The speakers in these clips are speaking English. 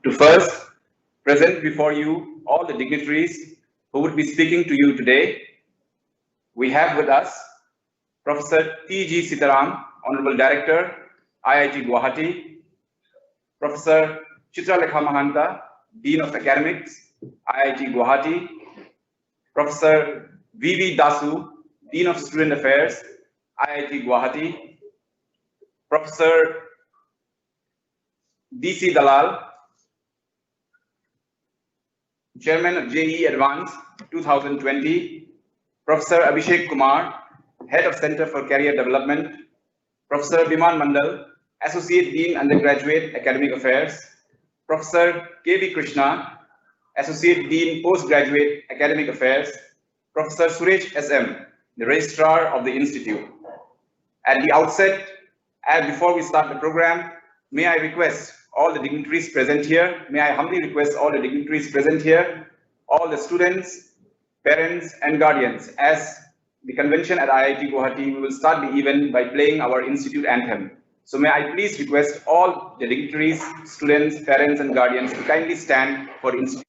To first present before you all the dignitaries who would be speaking to you today. We have with us Professor T.G. Sitaram, Honorable Director, IIT Guwahati, Professor Chitralekha Mahanta, Dean of Academics, IIT Guwahati, Professor V.V. Dasu, Dean of Student Affairs, IIT Guwahati, Professor D.C. Dalal, Chairman of JEE Advanced 2020, Professor Abhishek Kumar, Head of Center for Career Development, Professor Biman Mandal, Associate Dean Undergraduate Academic Affairs, Professor K.V. Krishna, Associate Dean Postgraduate Academic Affairs, Professor Suresh S.M., the Registrar of the Institute. At the outset, and before we start the program, may I request all the dignitaries present here, may I humbly request all the dignitaries present here, all the students, parents, and guardians. As the convention at IIT Guwahati, we will start the event by playing our institute anthem. So may I please request all the dignitaries, students, parents, and guardians to kindly stand for the institute.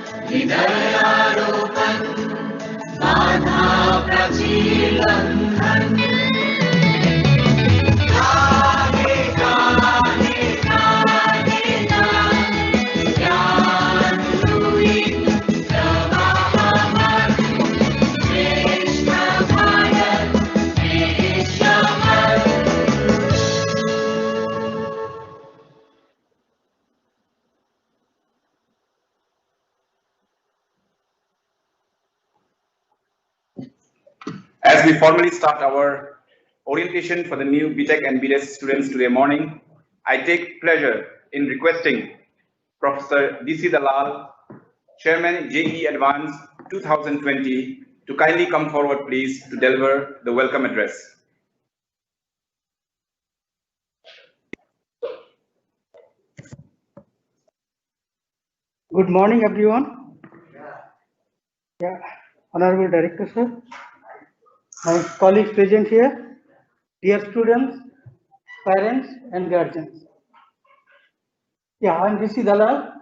हृदयारोपण बाधा प्रचीलंघन गाहे गाहे गाहे ज्ञान रूई प्रवाहमर श्रेष्ठ भारत देशमर As we formally start our orientation for the new BTech and BDES students today morning, I take pleasure in requesting Professor DC Dalal, Chairman JE Advanced 2020, to kindly come forward, please, to deliver the welcome address. Good morning, everyone. Yeah, Honorable Director, sir, my colleagues present here, dear students, parents, and guardians. Yeah, I'm DC Dalal,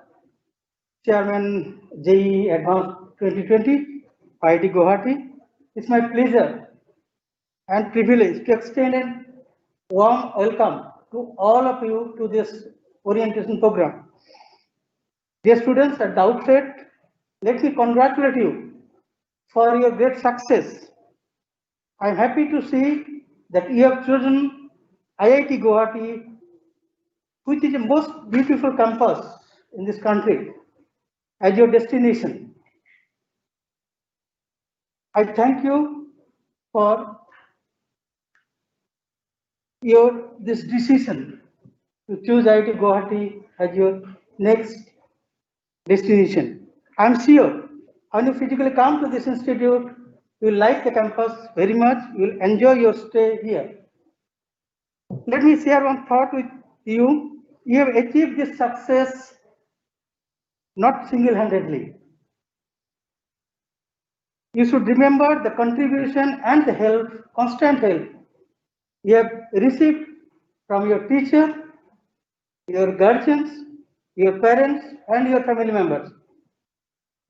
Chairman JE Advanced 2020, IIT Guwahati. It's my pleasure and privilege to extend a warm welcome to all of you to this orientation program. Dear students, at the outset, let me congratulate you for your great success. I am happy to see that you have chosen IIT Guwahati, which is the most beautiful campus in this country, as your destination. I thank you for this decision to choose IIT Guwahati as your next destination. I am sure when you physically come to this institute, you will like the campus very much. You will enjoy your stay here. Let me share one thought with you. You have achieved this success not single-handedly. You should remember the contribution and the help, constant help you have received from your teacher, your guardians, your parents, and your family members.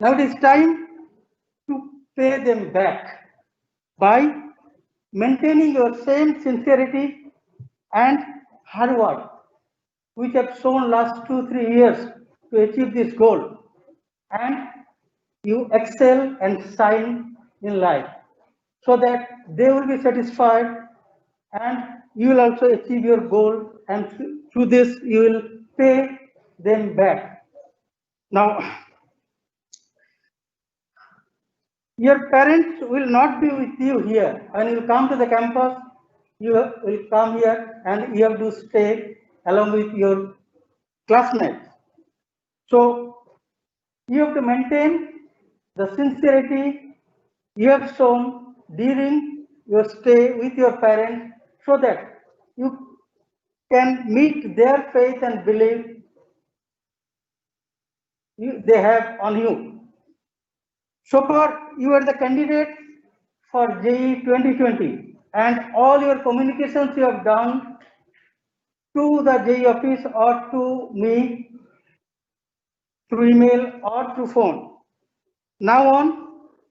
Now it is time to pay them back by maintaining your same sincerity and hard work, which have shown last 2-3 years to achieve this goal, and you excel and shine in life, so that they will be satisfied and you will also achieve your goal, and through this you will pay them back. Now, your parents will not be with you here. When you come to the campus, you will come here and you have to stay along with your classmates. So you have to maintain the sincerity you have shown during your stay with your parents, so that you can meet their faith and belief they have on you. So far, you are the candidate for JEE 2020, and all your communications you have done to the JEE office or to me through email or through phone. Now on,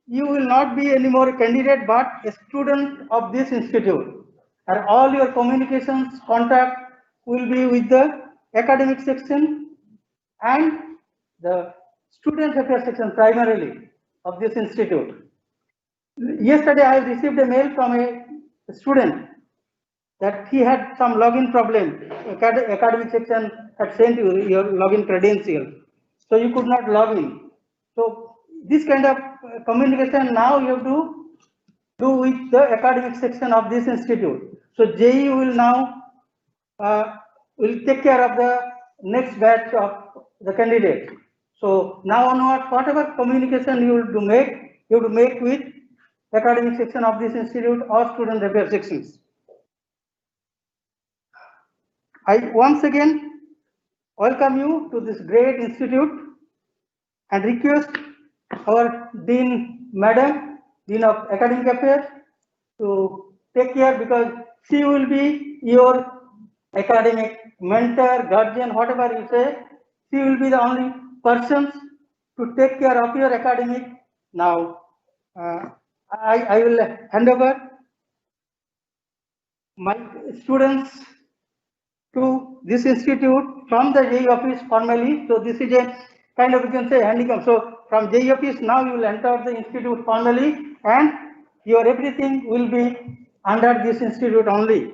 you will not be anymore a candidate but a student of this institute, and all your communications contact will be with the academic section and the student affairs section primarily of this institute. Yesterday I received a mail from a student that he had some login problem. Academic section had sent you your login credentials, so you could not log in. So this kind of communication now you have to do with the academic section of this institute. So JEE will now will take care of the next batch of the candidates. So now onwards, whatever communication you have to make with academic section of this institute or student affairs sections. I once again welcome you to this great institute and request our Dean Madam, Dean of Academic Affairs, to take care, because she will be your academic mentor, guardian, whatever you say. She will be the only person to take care of your academic. Now, I will hand over my students to this institute from the JE office formally. So this is a kind of, you can say, handicap. So from JE office now you will enter the institute formally, and your everything will be under this institute only.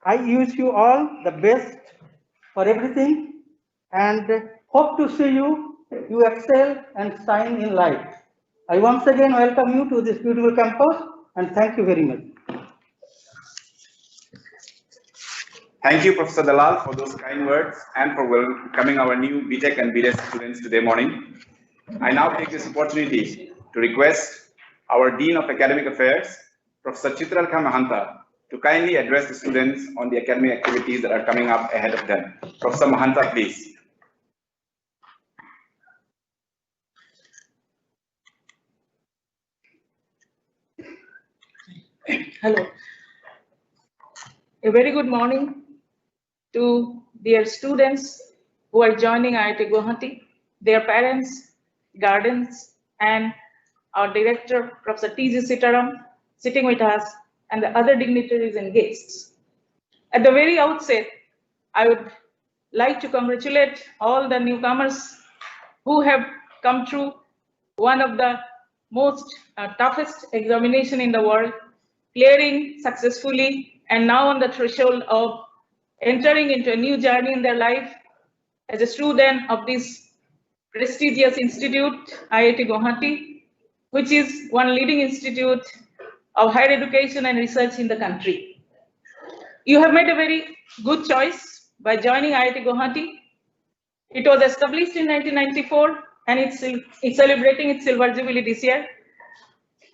I wish you all the best for everything and hope to see you excel and shine in life. I once again welcome you to this beautiful campus and thank you very much. Thank you, Professor Dalal, for those kind words and for welcoming our new BTech and BDES students today morning. I now take this opportunity to request our Dean of Academic Affairs, Professor Chitralkha Mahanta, to kindly address the students on the academic activities that are coming up ahead of them. Professor Mahanta, please. Hello. A very good morning to dear students who are joining IIT Guwahati, their parents, guardians, and our director, Professor T.G. Sitaram, sitting with us, and the other dignitaries and guests. At the very outset, I would like to congratulate all the newcomers who have come through one of the most toughest examination in the world, clearing successfully, and now on the threshold of entering into a new journey in their life as a student of this prestigious institute, IIT Guwahati, which is one leading institute of higher education and research in the country. You have made a very good choice by joining IIT Guwahati. It was established in 1994 and it's celebrating its silver jubilee this year.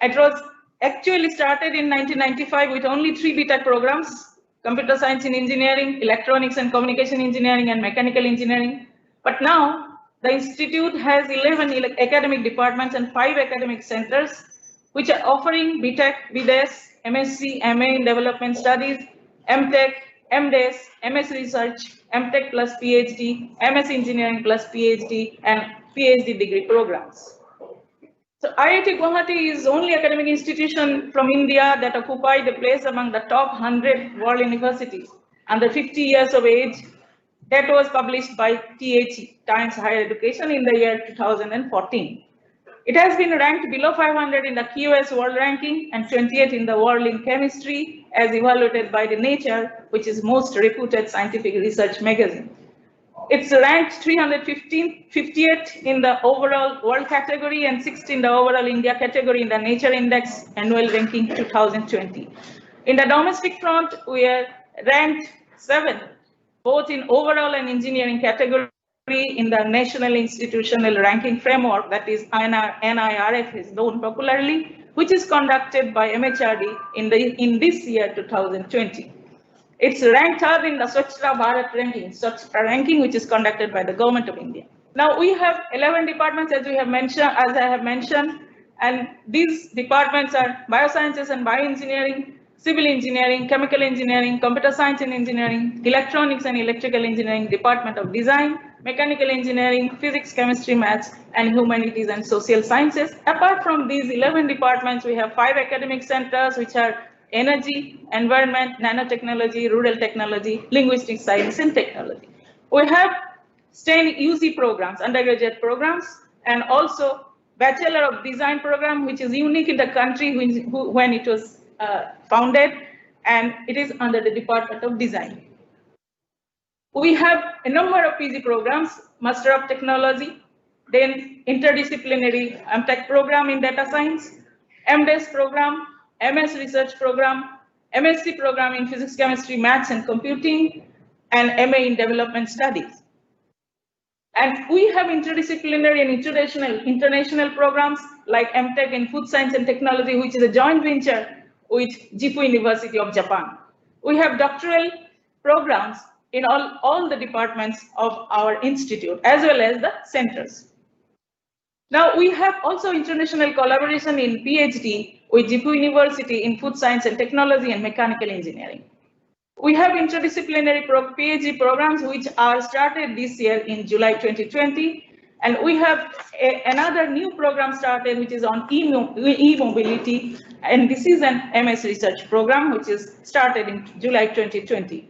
It was actually started in 1995 with only 3 BTech programs: computer science and engineering, electronics and communication engineering, and mechanical engineering. But now the institute has 11 academic departments and 5 academic centers, which are offering BTech, BDES, MSc, MA in development studies, MTech, MDES, MS research, MTech plus PhD, MS engineering plus PhD, and PhD degree programs. So IIT Guwahati is the only academic institution from India that occupied a place among the top 100 world universities under 50 years of age. That was published by THE, Times Higher Education, in the year 2014. It has been ranked below 500 in the QS World Ranking and 28th in the world in chemistry as evaluated by the Nature, which is most reputed scientific research magazine. It's ranked 358th in the overall world category and 6th in the overall India category in the Nature Index annual ranking 2020. In the domestic front, we are ranked 7th, both in overall and engineering category in the National Institutional Ranking Framework, that is NIRF is known popularly, which is conducted by MHRD in this year 2020. It's ranked 3rd in the Swachhta Bharat ranking, which is conducted by the Government of India. Now we have 11 departments, as I have mentioned, and these departments are biosciences and bioengineering, civil engineering, chemical engineering, computer science and engineering, electronics and electrical engineering, department of design, mechanical engineering, physics, chemistry, maths, and humanities and social sciences. Apart from these 11 departments, we have 5 academic centers, which are energy, environment, nanotechnology, rural technology, linguistic science, and technology. We have 10 UC programs, undergraduate programs, and also Bachelor of Design program, which is unique in the country when it was founded, and it is under the Department of Design. We have a number of PG programs, Master of Technology, then interdisciplinary MTech program in data science, MDES program, MS research program, MSc program in physics, chemistry, maths, and computing, and MA in development studies. And we have interdisciplinary and international programs like MTech in food science and technology, which is a joint venture with Jifu University of Japan. We have doctoral programs in all the departments of our institute, as well as the centers. Now we have also international collaboration in PhD with Jifu University in food science and technology and mechanical engineering. We have interdisciplinary PhD programs which are started this year in July 2020, And we have another new program started, which is on e-mobility, and this is an MS research program, which is started in July 2020.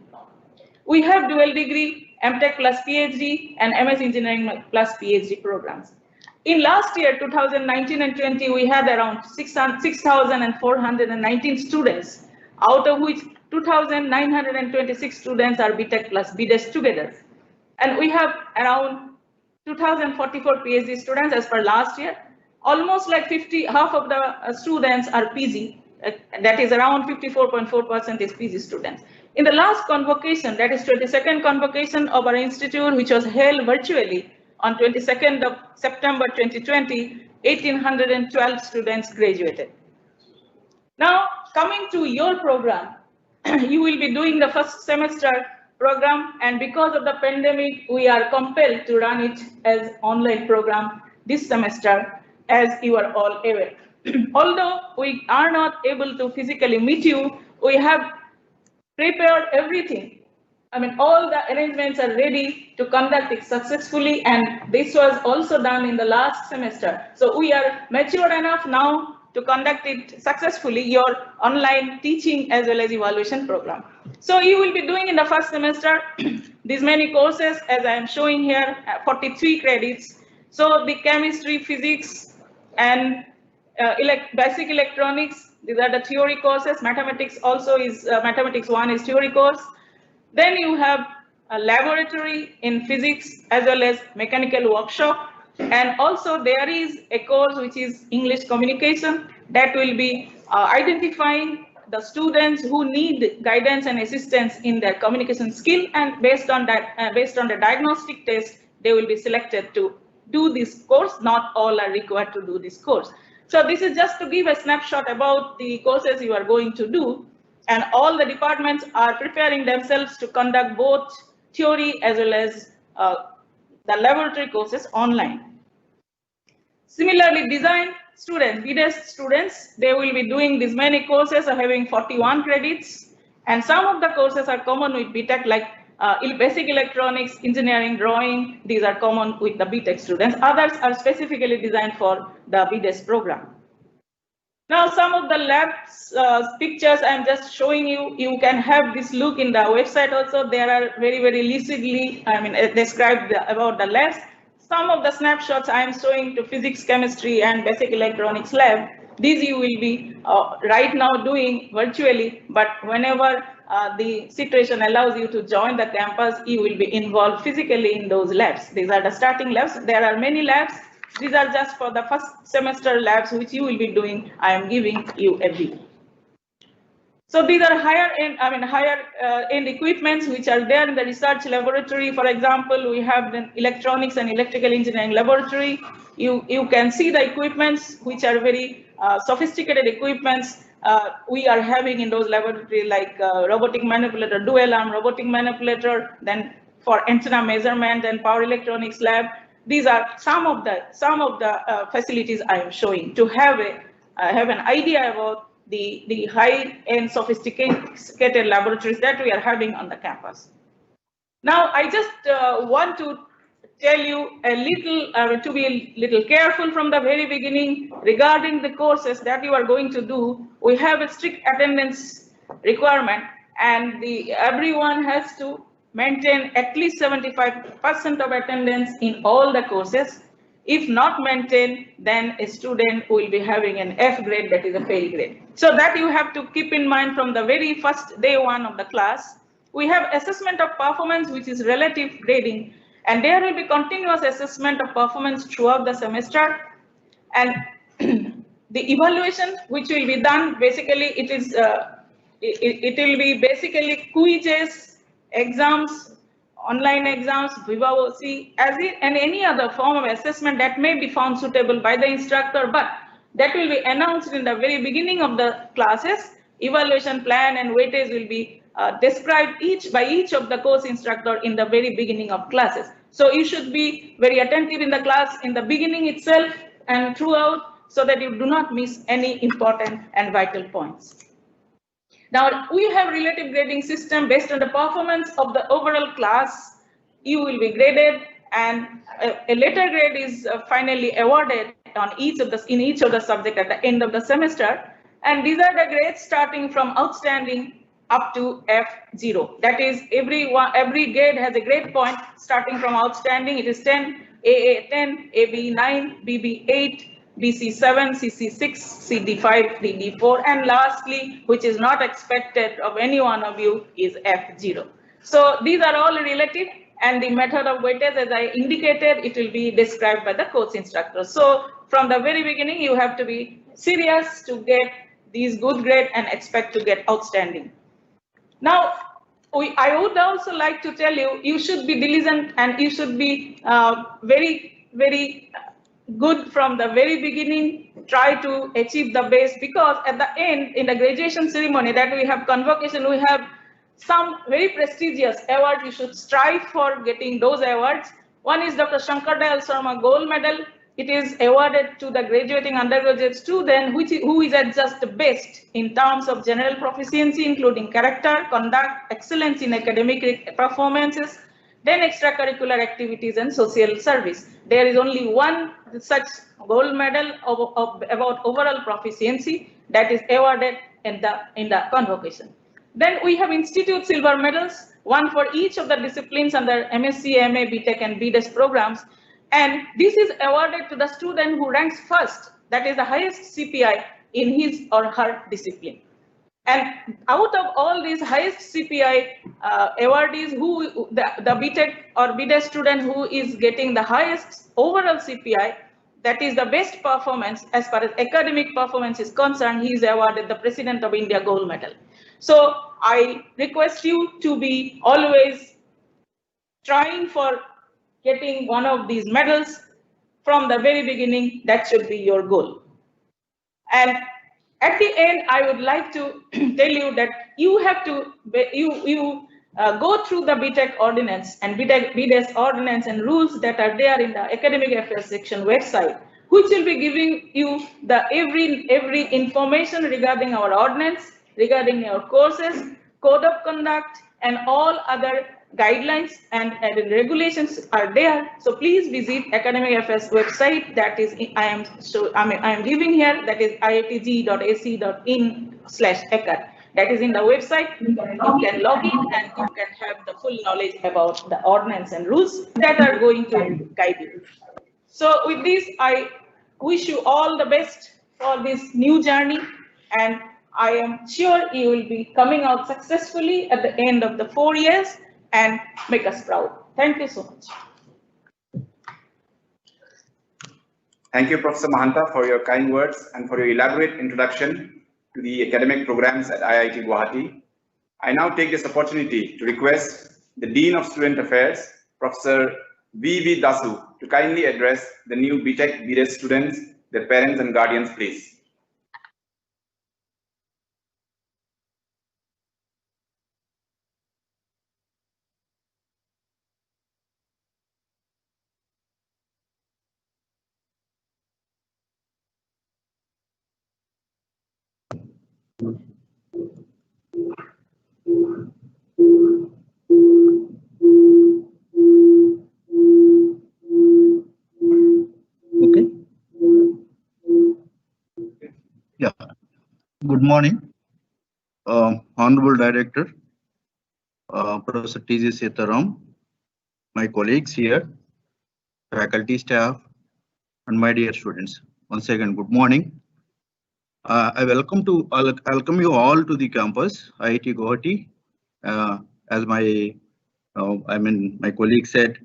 We have dual degree, MTech plus PhD, and MS Engineering plus PhD programs. In last year, 2019 and 20, we had around 6,419 students, out of which 2,926 students are BTech plus BDes together. And we have around 2,044 PhD students as per last year. Almost like half of the students are PG, that is around 54.4% is PG students. In the last convocation, that is 22nd convocation of our institute, which was held virtually on 22nd of September 2020, 1,812 students graduated. Now, coming to your program, you will be doing the first semester program, and because of the pandemic, we are compelled to run it as online program this semester, as you are all aware. Although we are not able to physically meet you, we have prepared everything. I mean, all the arrangements are ready to conduct it successfully, and this was also done in the last semester. So we are mature enough now to conduct it successfully, your online teaching as well as evaluation program. So you will be doing in the first semester these many courses, as I am showing here, 43 credits. So the chemistry, physics, and basic electronics, these are the theory courses. Mathematics also is, Mathematics 1 is theory course. Then you have a laboratory in physics as well as mechanical workshop. And also there is a course which is English communication that will be identifying the students who need guidance and assistance in their communication skill, and based on that, based on the diagnostic test, they will be selected to do this course. Not all are required to do this course. So this is just to give a snapshot about the courses you are going to do, and all the departments are preparing themselves to conduct both theory as well as the laboratory courses online. Similarly, design students, BDes students, they will be doing these many courses, having 41 credits, and some of the courses are common with BTech, like basic electronics, engineering, drawing. These are common with the BTech students. Others are specifically designed for the BDes program. Now, some of the labs pictures I am just showing you. You can have this look in the website also. There are very, very lucidly, described about the labs. Some of the snapshots I am showing to physics, chemistry, and basic electronics lab. These you will be right now doing virtually, but whenever the situation allows you to join the campus, you will be involved physically in those labs. These are the starting labs. There are many labs. These are just for the first semester labs, which you will be doing. I am giving you a brief. So these are higher end equipments which are there in the research laboratory. For example, we have the electronics and electrical engineering laboratory. You can see the equipments which are very sophisticated equipments we are having in those laboratories, like robotic manipulator, dual arm robotic manipulator, then for antenna measurement and power electronics lab. These are some of the facilities I am showing to have an idea about the high-end sophisticated laboratories that we are having on the campus. Now, I just want to tell you a little, to be a little careful from the very beginning regarding the courses that you are going to do. We have a strict attendance requirement, and everyone has to maintain at least 75% of attendance in all the courses. If not maintained, then a student will be having an F grade, that is a fail grade. So that you have to keep in mind from the very first day one of the class. We have assessment of performance, which is relative grading, and there will be continuous assessment of performance throughout the semester. And the evaluation which will be done, basically it will be basically quizzes, exams, online exams, Viva OC, and any other form of assessment that may be found suitable by the instructor, but that will be announced in the very beginning of the classes. Evaluation plan and weightage will be described by each of the course instructor in the very beginning of classes. So you should be very attentive in the class in the beginning itself and throughout, so that you do not miss any important and vital points. Now, we have relative grading system based on the performance of the overall class. You will be graded, and a letter grade is finally awarded on in each of the subject at the end of the semester. And these are the grades starting from outstanding up to F0. That is, every grade has a grade point starting from outstanding. It is 10, AA 10, AB 9, BB 8, BC 7, CC 6, CD 5, DD 4, and lastly, which is not expected of any one of you, is F0. So these are all relative, and the method of weightage, as I indicated, it will be described by the course instructor. So from the very beginning, you have to be serious to get these good grade and expect to get outstanding. Now, I would also like to tell you, you should be diligent and you should be very good from the very beginning. Try to achieve the best, because at the end, in the graduation ceremony that we have convocation, we have some very prestigious awards. You should strive for getting those awards. One is Dr. Shankar Dayal Sharma Gold Medal. It is awarded to the graduating undergraduate student who is at just the best in terms of general proficiency, including character, conduct, excellence in academic performances, then extracurricular activities and social service. There is only one such gold medal about overall proficiency that is awarded in the convocation. Then we have institute silver medals, one for each of the disciplines under MSc, MA, BTech and BDes programs. And this is awarded to the student who ranks first, that is the highest CPI in his or her discipline. And out of all these highest CPI awardees, the BTech or BDes student who is getting the highest overall CPI, that is the best performance as far as academic performance is concerned, he is awarded the President of India Gold Medal. So I request you to be always trying for getting one of these medals from the very beginning. That should be your goal. And at the end, I would like to tell you that you have to go through the BTech ordinance and BDes ordinance and rules that are there in the academic affairs section website, which will be giving you the every information regarding our ordinance, regarding our courses, code of conduct, and all other guidelines and regulations are there. So please visit academic affairs website. That is, I am giving here, that is iitg.ac.in/ECAD. That is in the website. You can log in and you can have the full knowledge about the ordinance and rules that are going to guide you. So with this, I wish you all the best for this new journey, and I am sure you will be coming out successfully at the end of the 4 years and make us proud. Thank you so much. Thank you, Professor Mahanta, for your kind words and for your elaborate introduction to the academic programs at IIT Guwahati. I now take this opportunity to request the Dean of Student Affairs, Professor V.V. Dasu, to kindly address the new BTech BDes students, their parents and guardians, please. Okay. Yeah. Good morning, Honorable Director, Professor T.J. Setaram, my colleagues here, faculty, staff, and my dear students. Once again, good morning. I welcome you all to the campus, IIT Guwahati. As my colleague said,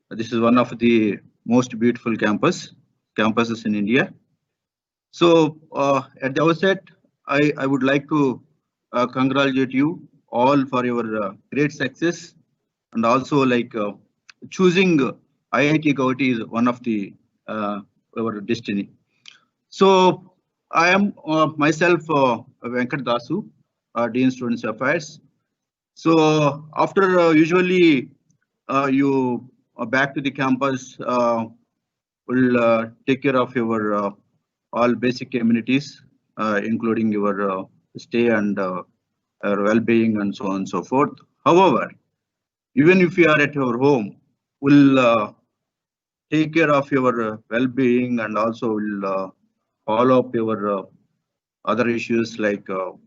this is one of the most beautiful campuses in India. So at the outset, I would like to congratulate you all for your great success, and also choosing IIT Guwahati is one of the our destiny. So I am myself Venkat Dasu, Dean Students Affairs. So after usually you back to the campus, will take care of your all basic amenities, including your stay and well-being and so on and so forth. However, even if you are at your home, we'll take care of your well-being and also will follow up your other issues like your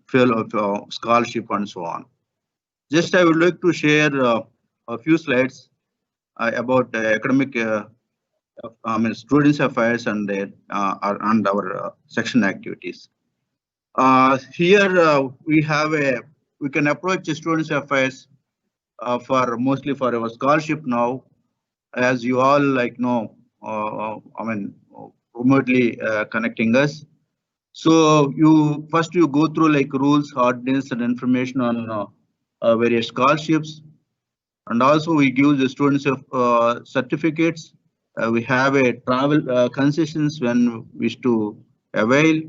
field of scholarship and so on. Just I would like to share a few slides about academic students affairs and their and our section activities. Here we can approach students affairs for mostly for our scholarship now, as you all know, remotely connecting us. So you go through like rules, ordinance, and information on various scholarships, and also we give the students of certificates. We have a travel concessions when wish to avail.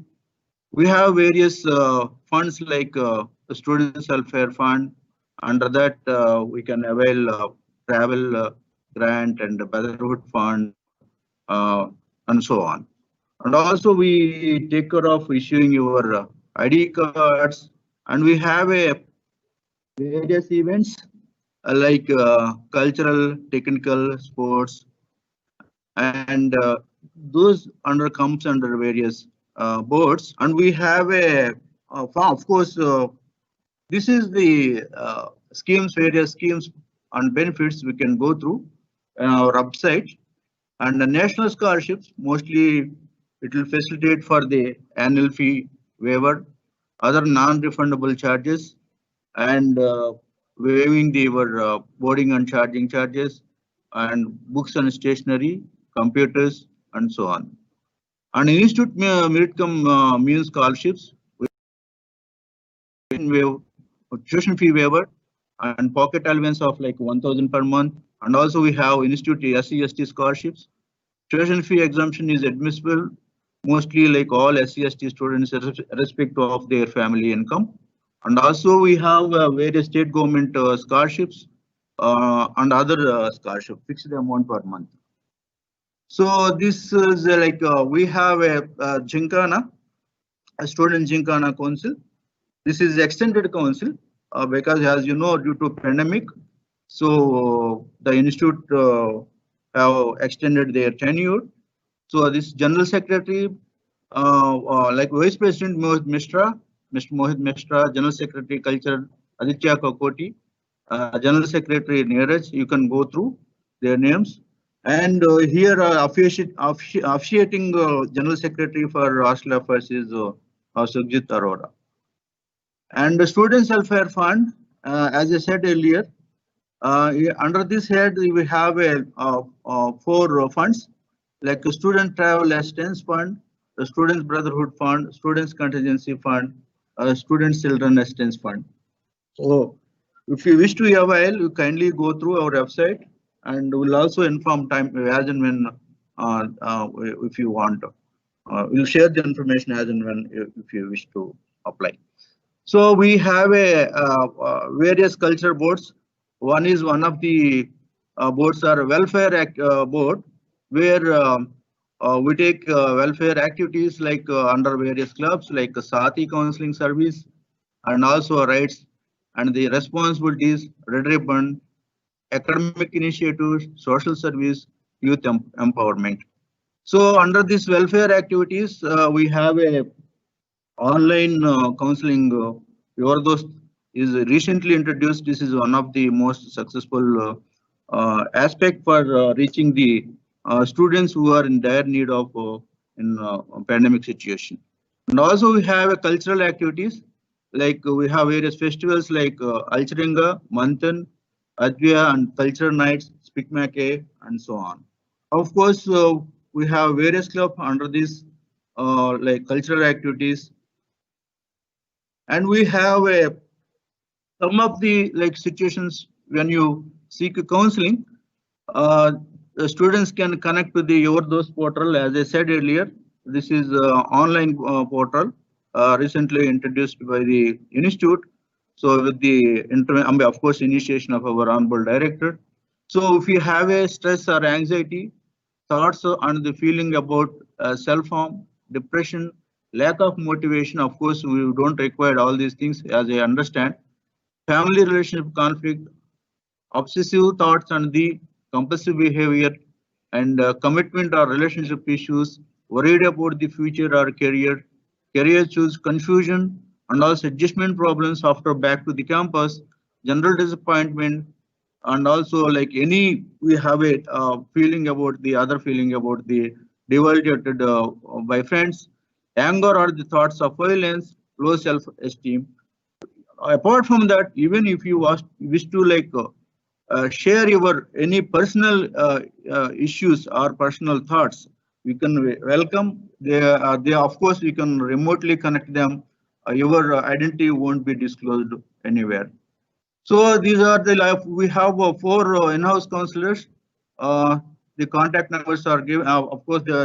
We have various funds like the Student Welfare Fund. Under that, we can avail travel grant and the Brotherhood Fund and so on. And also we take care of issuing your ID cards, and we have a various events like cultural, technical, sports, and those comes under various boards. And we have a of course this is the schemes, various schemes and benefits we can go through our website. And the national scholarships, mostly it will facilitate for the annual fee waiver, other non-refundable charges, and waiving the boarding and charging charges, and books and stationery, computers, and so on. And institute merit cum means scholarships, tuition fee waiver, and pocket allowance of like 1,000 per month. And also we have institute SC/ST scholarships. Tuition fee exemption is admissible mostly like all SC/ST students irrespective of their family income. And also we have various state government scholarships and other scholarship, fixed amount per month. So this is we have a Gincana, a student Gincana council. This is extended council because, as you know, due to pandemic, so the institute have extended their tenure. So this general secretary, like Vice President Mohit Mishra, Mr. Mohit Mishra, General Secretary Culture Aditya Kakoti, General Secretary Neeraj, you can go through their names. And here officiating General Secretary for Hostel Affairs is Sukhjit Arora. And the Students Welfare Fund, as I said earlier, under this head we have a 4 funds like a Student Travel Assistance Fund, the Students Brotherhood Fund, Students Contingency Fund, Students Children Assistance Fund. So if you wish to avail, you kindly go through our website, and we'll also inform time as and when if you want. We'll share the information as and when if you wish to apply. So we have a various culture boards. One of the boards are Welfare Act board, where we take welfare activities like under various clubs like Sati counseling service, and also rights and the responsibilities, Red Ribbon, academic initiatives, social service, youth empowerment. So under this welfare activities, we have a online counseling. Your Dost is recently introduced. This is one of the most successful aspect for reaching the students who are in dire need of in pandemic situation. And also we have a cultural activities like we have various festivals like Alcharinga, Manthan, Advya, and cultural nights, Spikmake, and so on. Of course, we have various clubs under this like cultural activities, and we have some of the like situations when you seek counseling. The students can connect to the Your Dost portal. As I said earlier, this is online portal recently introduced by the institute. So with the of course initiation of our honorable director. So if you have a stress or anxiety, thoughts and the feeling about self-harm, depression, lack of motivation, of course we don't require all these things as I understand. Family relationship conflict, obsessive thoughts and the compulsive behavior, and commitment or relationship issues, worried about the future or career choose confusion, and also adjustment problems after back to the campus, general disappointment, and also like any we have a feeling about the other feeling about the divided by friends, anger or the thoughts of violence, low self-esteem. Apart from that, even if you wish to like share your any personal issues or personal thoughts, we can welcome. They of course we can remotely connect them. Your identity won't be disclosed anywhere. So these are the life. We have 4 in-house counselors. The contact numbers are given. Of course, their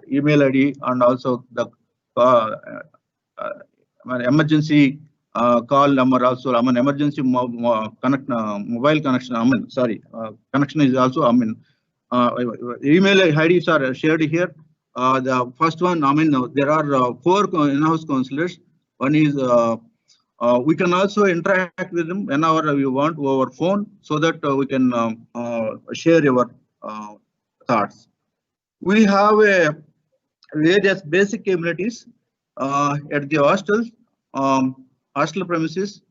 email ID and also the emergency call number also. I mean emergency mobile connection. I mean sorry, connection is also. I mean email IDs are shared here. The first one. I mean there are 4 in-house counselors. One is. We can also interact with them whenever you want over phone, so that we can share your thoughts. We have various basic amenities at the hostels, hostel premises,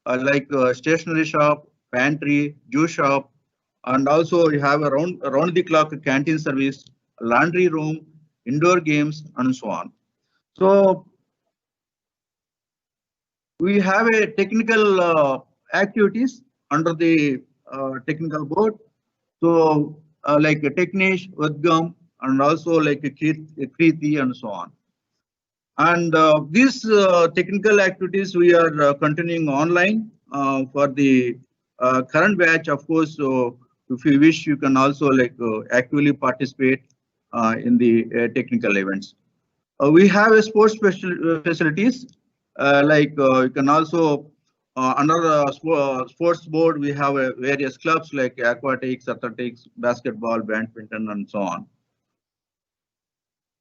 like stationery shop, pantry, juice shop, and also we have around the clock canteen service, laundry room, indoor games, and so on. So we have a technical activities under the technical board. So like a Technish, Udgam, and also like a Kriti and so on. And these technical activities we are continuing online for the current batch. Of course, so if you wish, you can also like actively participate in the technical events. We have a sports facilities. You can also under sports board we have various clubs like aquatics, athletics, basketball, badminton, and so on.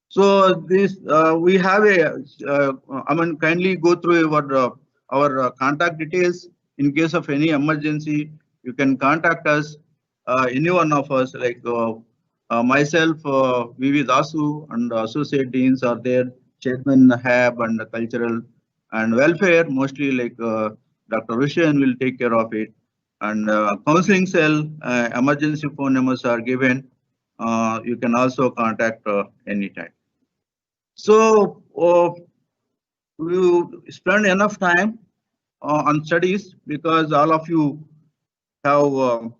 So this we have a I mean kindly go through our contact details. In case of any emergency, you can contact us. Any one of us like myself, V.V. Dasu, and associate deans are there. Chairman HAB and cultural and welfare, mostly like Dr. Rushan will take care of it. And counseling cell, emergency phone numbers are given. You can also contact anytime. So you spend enough time on studies because all of you have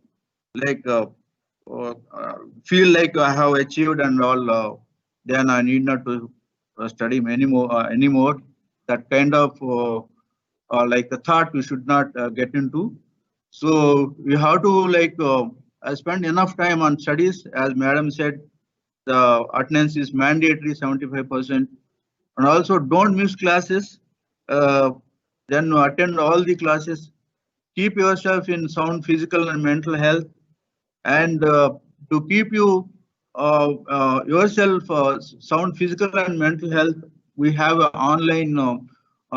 feel like I have achieved and all. Then I need not to study anymore. That kind of like a thought we should not get into. So we have to like spend enough time on studies. As Madam said, the attendance is mandatory 75%, and also don't miss classes. Then attend all the classes. Keep yourself in sound physical and mental health, and to keep you yourself sound physical and mental health, we have online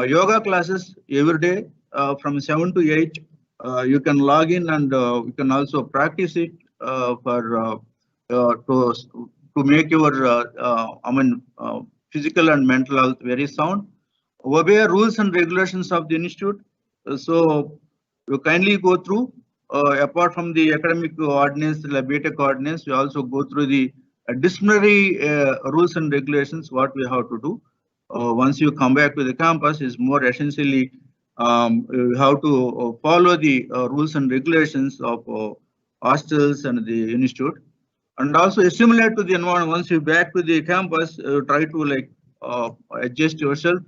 yoga classes every day from 7 to 8. You can log in and you can also practice it for to make your physical and mental health very sound. Obey rules and regulations of the institute. So you kindly go through. Apart from the academic ordinance, the BTech ordinance, we also go through the disciplinary rules and regulations. What we have to do once you come back to the campus is more essentially you have to follow the rules and regulations of hostels and the institute, and also assimilate to the environment. Once you back to the campus, try to like adjust yourself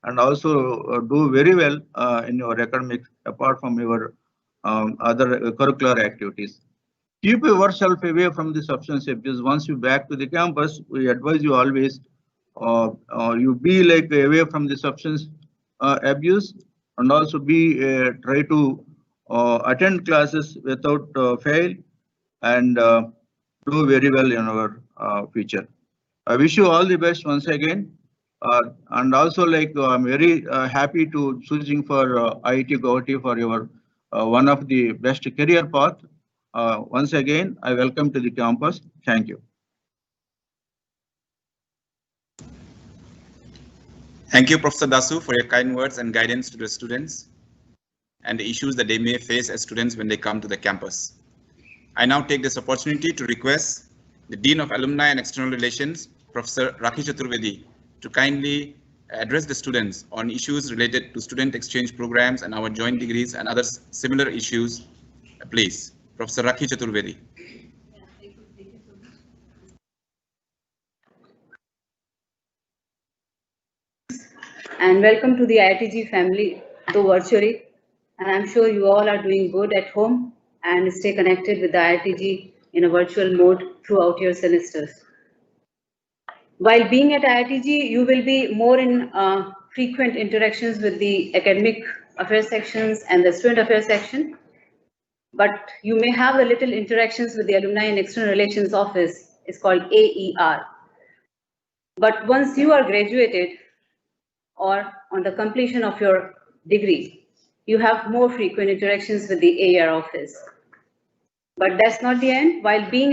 and also do very well in your academics apart from your other curricular activities. Keep yourself away from the substance abuse. Once you back to the campus, we advise you always you be like away from the substance abuse, and also be try to attend classes without fail, and do very well in our future. I wish you all the best once again, and also like I'm very happy to choosing for IIT Guwahati for your one of the best career path. Once again, I welcome to the campus. Thank you. Thank you, Professor Dasu, for your kind words and guidance to the students and the issues that they may face as students when they come to the campus. I now take this opportunity to request the Dean of Alumni and External Relations, Professor Rakhi Chaturvedi, to kindly address the students on issues related to student exchange programs and our joint degrees and other similar issues. Please, Professor Rakhi Chaturvedi. And welcome to the IITG family, though virtually. And I'm sure you all are doing good at home and stay connected with the IITG in a virtual mode throughout your semesters. While being at IITG, you will be more in frequent interactions with the academic affairs sections and the student affairs section. But you may have the little interactions with the Alumni and External Relations Office. It's called AER. But once you are graduated, or on the completion of your degree, you have more frequent interactions with the AER office. But that's not the end. While being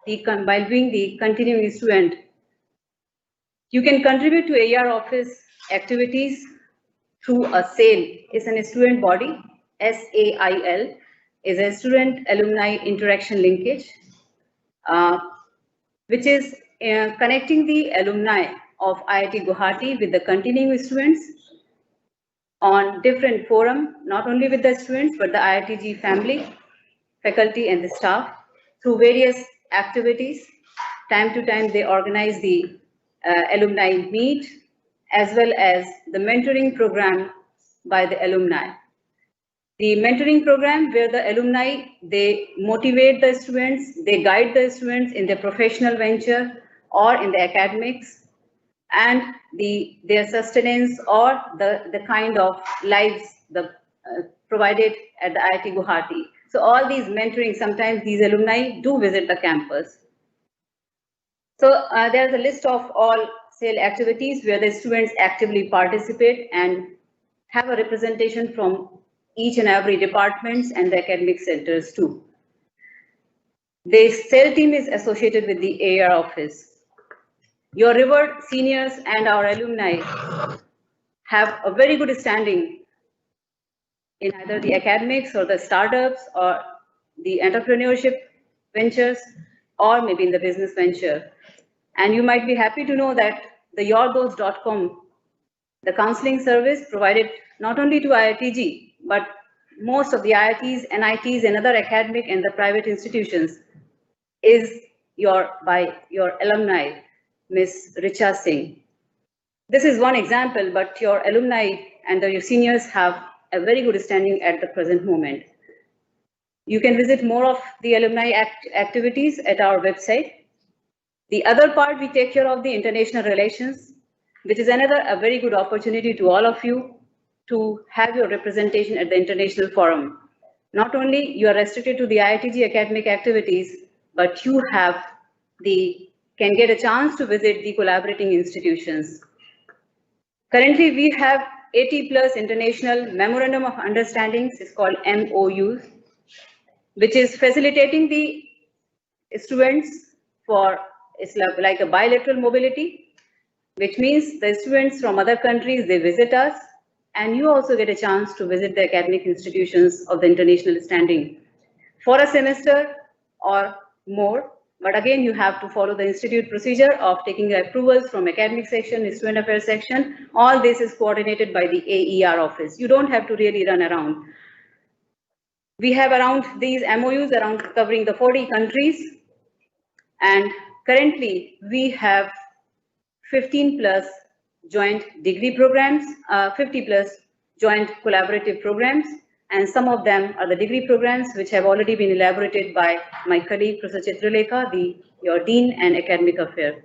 the continuing student, you can contribute to AER office activities through a SAIL. It's a student body. SAIL is a student alumni interaction linkage, which is connecting the alumni of IIT Guwahati with the continuing students on different forum, not only with the students, but the IITG family, faculty and the staff through various activities. Time to time, they organize the alumni meet, as well as the mentoring program by the alumni. The mentoring program where the alumni, they motivate the students, they guide the students in their professional venture or in the academics, and their sustenance or the kind of lives provided at the IIT Guwahati. So all these mentoring, sometimes these alumni do visit the campus. So there's a list of all SAIL activities where the students actively participate and have a representation from each and every departments and the academic centers too. The SAIL team is associated with the AER office. Your revered seniors and our alumni have a very good standing in either the academics or the startups or the entrepreneurship ventures or maybe in the business venture. And you might be happy to know that the yourdost.com, the counseling service provided not only to IITG, but most of the IITs, NITs and other academic and the private institutions is by your alumni, Ms. Richa Singh. This is one example, but your alumni and your seniors have a very good standing at the present moment. You can visit more of the alumni activities at our website. The other part, we take care of the international relations, which is a very good opportunity to all of you to have your representation at the international forum. Not only you are restricted to the IITG academic activities, but you can get a chance to visit the collaborating institutions. Currently, we have 80+ international memorandum of understandings, it's called MOUs, which is facilitating the students for, it's like a bilateral mobility, which means the students from other countries, they visit us, and you also get a chance to visit the academic institutions of the international standing for a semester or more. But again, you have to follow the institute procedure of taking the approvals from academic section, student affairs section. All this is coordinated by the AER office. You don't have to really run around. We have around these MOUs around covering the 40 countries. And currently we have 15+ joint degree programs, 50+ joint collaborative programs. And some of them are the degree programs which have already been elaborated by my colleague, Professor Chitralekha, your Dean and Academic Affairs.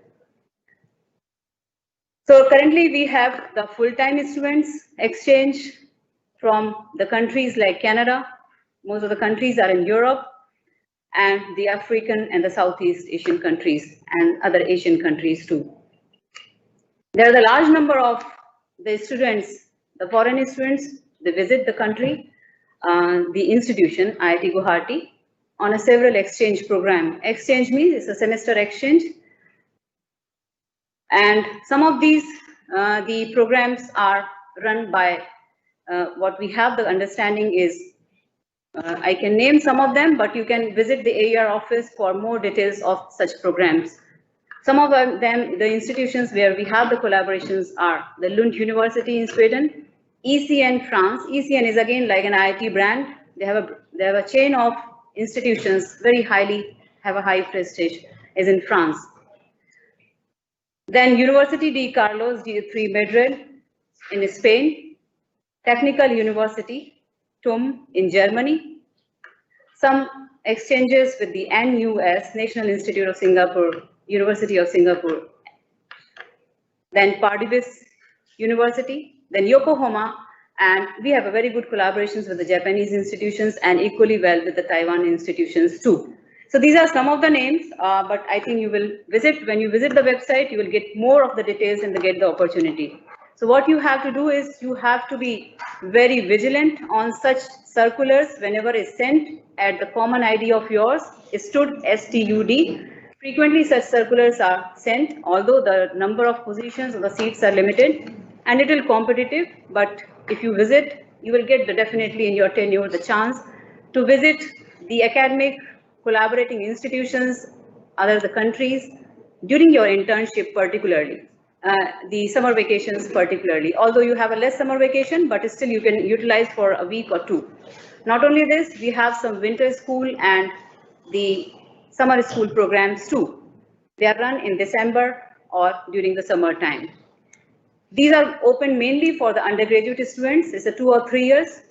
So currently we have the full-time students exchange from the countries like Canada. Most of the countries are in Europe, and the African and the Southeast Asian countries and other Asian countries too. There are a large number of the students, the foreign students, they visit the country, the institution, IIT Guwahati, on a several exchange program. Exchange means it's a semester exchange. And some of these, the programs are run by what we have the understanding is, I can name some of them, but you can visit the AER office for more details of such programs. Some of them, the institutions where we have the collaborations are the Lund University in Sweden, ECN France. ECN is again like an IIT brand. They have a chain of institutions, very highly, have a high prestige, is in France. Then University de Carlos III Madrid in Spain, Technical University, TUM in Germany, some exchanges with the NUS, National Institute of Singapore, University of Singapore, then Pardubice University, then Yokohama, and we have a very good collaborations with the Japanese institutions and equally well with the Taiwan institutions too. So these are some of the names, but I think you will visit, when you visit the website, you will get more of the details and get the opportunity. So what you have to do is you have to be very vigilant on such circulars whenever it's sent at the common ID of yours, STUD, STUD. Frequently such circulars are sent, although the number of positions or the seats are limited and it will competitive, but if you visit, you will get definitely in your tenure the chance to visit the academic collaborating institutions, other the countries during your internship particularly, the summer vacations particularly. Although you have a less summer vacation, but still you can utilize for a week or two. Not only this, we have some winter school and the summer school programs too. They are run in December or during the summer time. These are open mainly for the undergraduate students. It's a 2 or 3 years.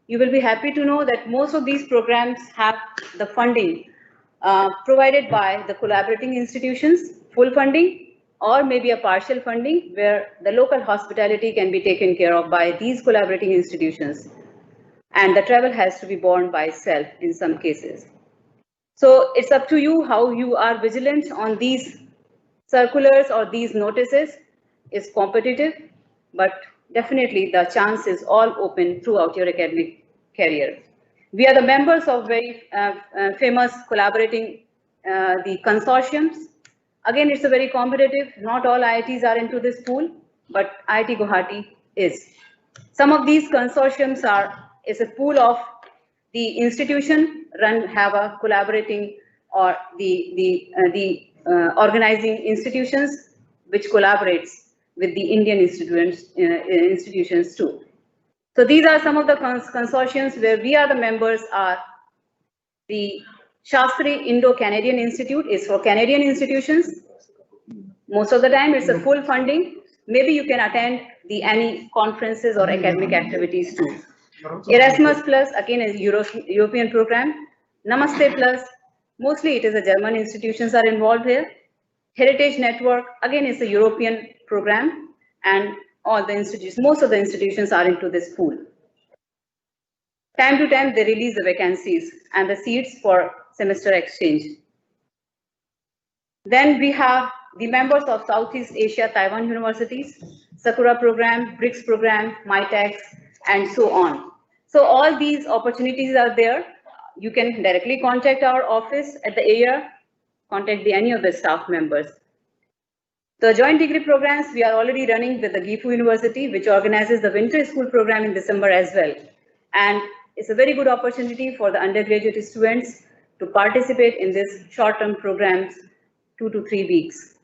You will be happy to know that most of these programs have the funding provided by the collaborating institutions, full funding, or maybe a partial funding where the local hospitality can be taken care of by these collaborating institutions. And the travel has to be borne by itself in some cases. So it's up to you how you are vigilant on these circulars or these notices. Is competitive, but definitely the chance is all open throughout your academic career. We are the members of very famous collaborating the consortiums. Again, it's a very competitive, not all IITs are into this pool, but IIT Guwahati is. Some of these consortiums is a pool of the institution have a collaborating or the organizing institutions which collaborates with the Indian institutions too. So these are some of the consortiums where we are the members are the Shastri Indo-Canadian Institute is for Canadian institutions. Most of the time it's a full funding. Maybe you can attend any conferences or academic activities too. Erasmus Plus again is European program. Namaste Plus, mostly it is the German institutions are involved here. Heritage Network, again, is a European program, and all the institutions, most of the institutions are into this pool. Time to time, they release the vacancies and the seats for semester exchange. Then we have the members of Southeast Asia Taiwan universities, Sakura program, BRICS program, MITEX, and so on. So all these opportunities are there. You can directly contact our office at the AER, contact any of the staff members. The joint degree programs we are already running with the Gifu University, which organizes the winter school program in December as well. And it's a very good opportunity for the undergraduate students to participate in this short-term programs, 2 to 3 weeks.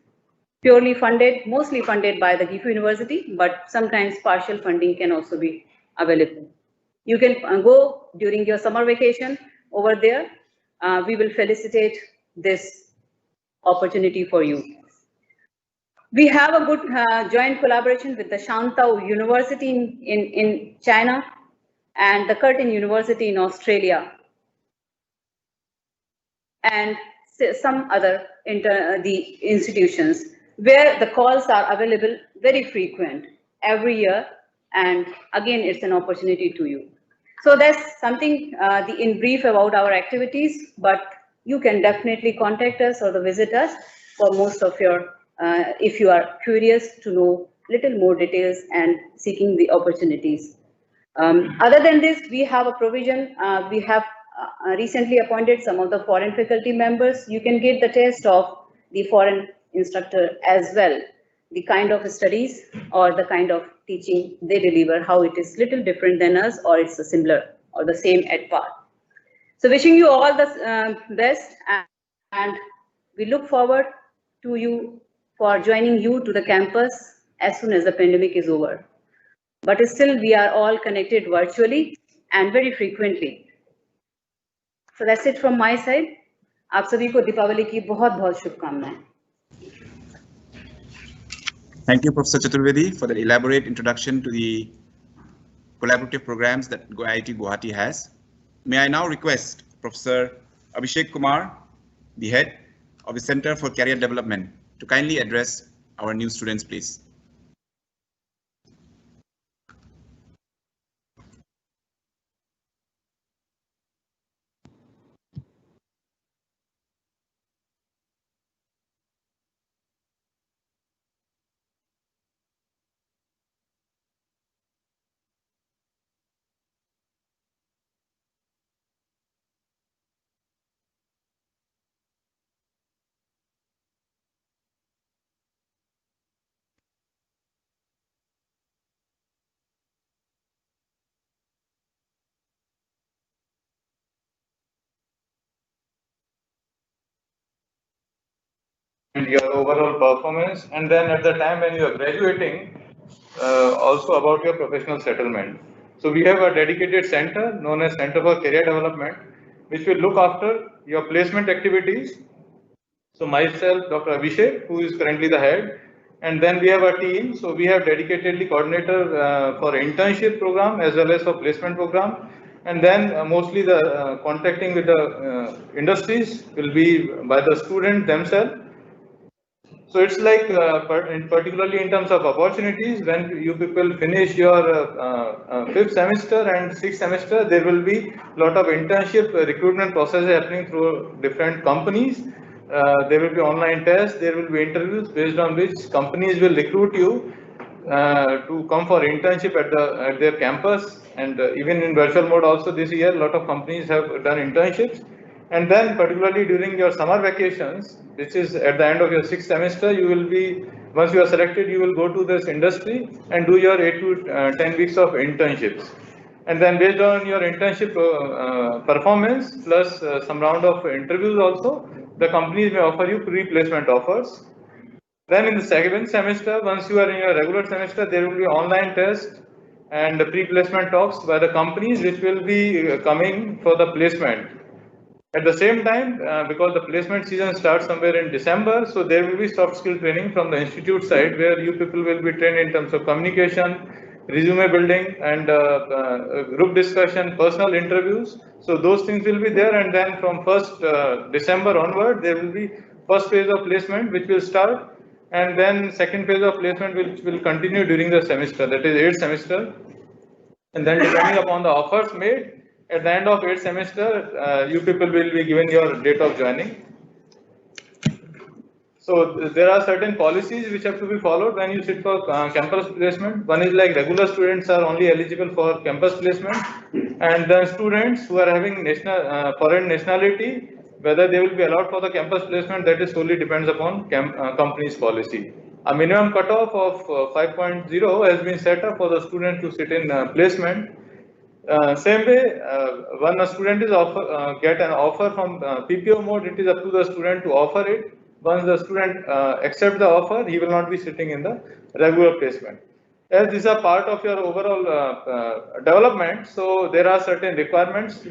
Purely funded, mostly funded by the Gifu University, but sometimes partial funding can also be available. You can go during your summer vacation over there. We will felicitate this opportunity for you. We have a good joint collaboration with the Shantau University in China and the Curtin University in Australia and some other the institutions where the calls are available very frequent every year, and again it's an opportunity to you. So that's something in brief about our activities, but you can definitely contact us or visit us for most of your, if you are curious to know little more details and seeking the opportunities. Other than this, we have a provision, we have recently appointed some of the foreign faculty members. You can get the taste of the foreign instructor as well, the kind of studies or the kind of teaching they deliver, how it is little different than us, or it's a similar or the same at par. So wishing you all the best, and we look forward to you for joining you to the campus as soon as the pandemic is over. But still we are all connected virtually and very frequently. So that's it from my side. आप सभी को दीपावली की बहुत-बहुत शुभकामनाएं. Thank you, Professor Chaturvedi, for the elaborate introduction to the collaborative programs that IIT Guwahati has. May I now request Professor Abhishek Kumar, the head of the Center for Career Development, to kindly address our new students, please. And your overall performance, and then at the time when you are graduating, also about your professional settlement. So we have a dedicated center known as Center for Career Development, which will look after your placement activities. So myself, Dr. Abhishek, who is currently the head, and then we have a team. So we have dedicatedly coordinator for internship program as well as for placement program. And then mostly the contacting with the industries will be by the student themselves. So it's like, particularly in terms of opportunities, when you people finish your 5th semester and 6th semester, there will be a lot of internship recruitment process happening through different companies. There will be online tests, there will be interviews based on which companies will recruit you to come for internship at their campus. And even in virtual mode also this year, a lot of companies have done internships. And then particularly during your summer vacations, which is at the end of your 6th semester, you will be, once you are selected, you will go to this industry and do your 8 to 10 weeks of internships. And then based on your internship performance plus some round of interviews also, the companies may offer you pre-placement offers. Then in the second semester, once you are in your regular semester, there will be online tests and pre-placement talks by the companies which will be coming for the placement. At the same time, because the placement season starts somewhere in December, so there will be soft skill training from the institute side where you people will be trained in terms of communication, resume building, and group discussion, personal interviews. So those things will be there, and then from 1st December onward, there will be first phase of placement which will start, and then second phase of placement which will continue during the semester, that is 8th semester. And then depending upon the offers made, at the end of 8th semester, you people will be given your date of joining. So there are certain policies which have to be followed when you sit for campus placement. One is like regular students are only eligible for campus placement, and the students who are having foreign nationality, whether they will be allowed for the campus placement, that is solely depends upon company's policy. A minimum cutoff of 5.0 has been set up for the student to sit in placement. Same way, when a student is get an offer from PPO mode, it is up to the student to offer it. Once the student accepts the offer, he will not be sitting in the regular placement. As these are part of your overall development, so there are certain requirements.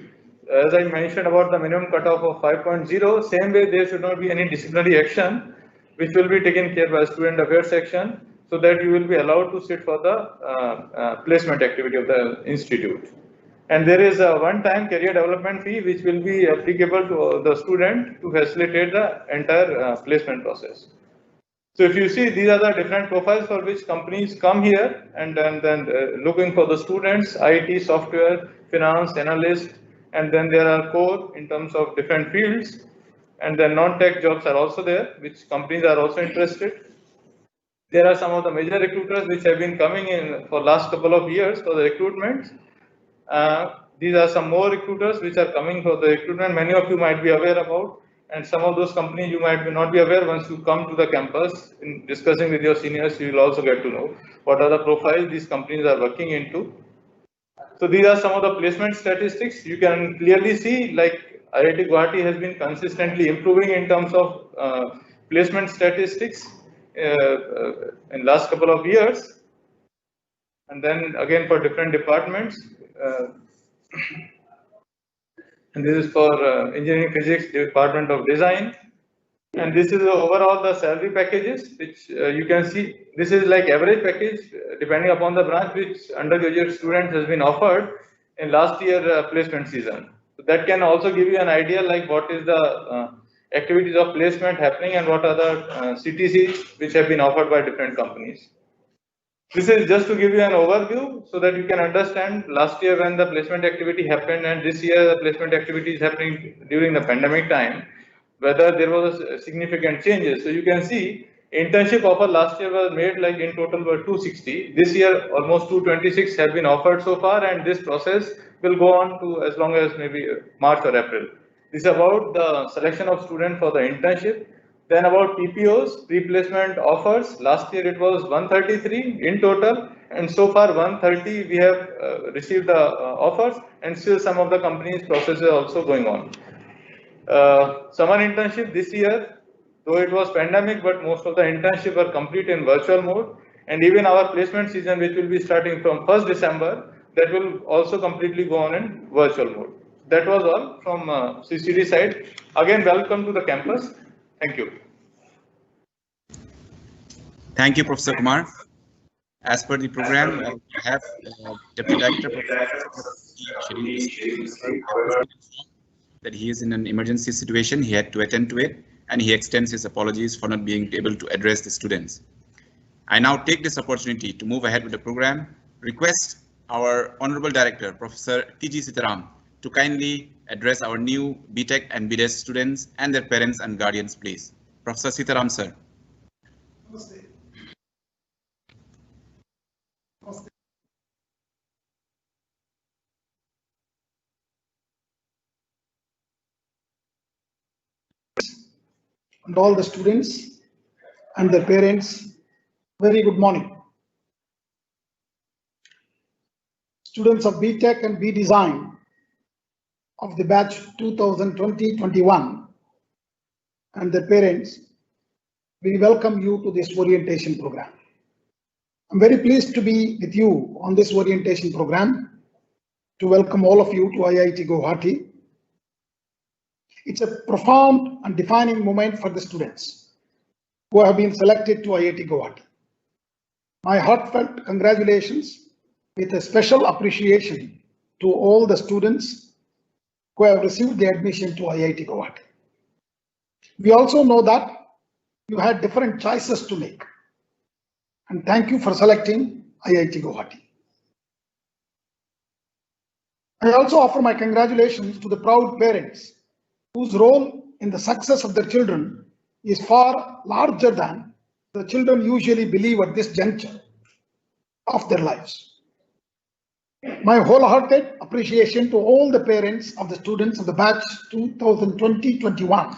As I mentioned about the minimum cutoff of 5.0, same way there should not be any disciplinary action which will be taken care by student affairs section, so that you will be allowed to sit for the placement activity of the institute. And there is a one-time career development fee which will be applicable to the student to facilitate the entire placement process. So if you see, these are the different profiles for which companies come here, and then looking for the students, IT, software, finance, analyst, and then there are core in terms of different fields, and then non-tech jobs are also there, which companies are also interested. There are some of the major recruiters which have been coming in for last couple of years for the recruitment. these are some more recruiters which are coming for the recruitment. Many of you might be aware about, and some of those companies you might not be aware. Once you come to the campus, in discussing with your seniors, you will also get to know what are the profiles these companies are working into. So these are some of the placement statistics. You can clearly see, like IIT Guwahati has been consistently improving in terms of placement statistics in last couple of years. And then again for different departments. And this is for engineering physics, Department of Design. And this is overall the salary packages, which you can see. This is like average package depending upon the branch which undergraduate student has been offered in last year placement season. So that can also give you an idea like what is the activities of placement happening and what are the CTCs which have been offered by different companies. This is just to give you an overview so that you can understand last year when the placement activity happened and this year the placement activity is happening during the pandemic time, whether there was a significant changes. So you can see internship offer last year was made like in total were 260. This year almost 226 have been offered so far, and this process will go on to as long as maybe March or April. This is about the selection of students for the internship. Then about PPOs, pre-placement offers, last year it was 133 in total, and so far 130 we have received the offers, and still some of the companies' processes are also going on. Summer internship this year, though it was pandemic, but most of the internship were complete in virtual mode, and even our placement season, which will be starting from 1st December, that will also completely go on in virtual mode. That was all from CCD side. Again, welcome to the campus. Thank you. Thank you, Professor Kumar. As per the program, we have Deputy Director that he is in an emergency situation. He had to attend to it, and he extends his apologies for not being able to address the students. I now take this opportunity to move ahead with the program. Request our Honorable Director, Professor T.G. Sitaram, to kindly address our new BTech and BDes students and their parents and guardians, please. Professor Sitaram, sir. And all the students and their parents, very good morning. Students of BTech and B Design of the batch 2020-21 and their parents, we welcome you to this orientation program. I'm very pleased to be with you on this orientation program, to welcome all of you to IIT Guwahati. It's a profound and defining moment for the students who have been selected to IIT Guwahati. My heartfelt congratulations with a special appreciation to all the students who have received the admission to IIT Guwahati. We also know that you had different choices to make, and thank you for selecting IIT Guwahati. I also offer my congratulations to the proud parents whose role in the success of their children is far larger than the children usually believe at this juncture of their lives. My wholehearted appreciation to all the parents of the students of the batch 2020-21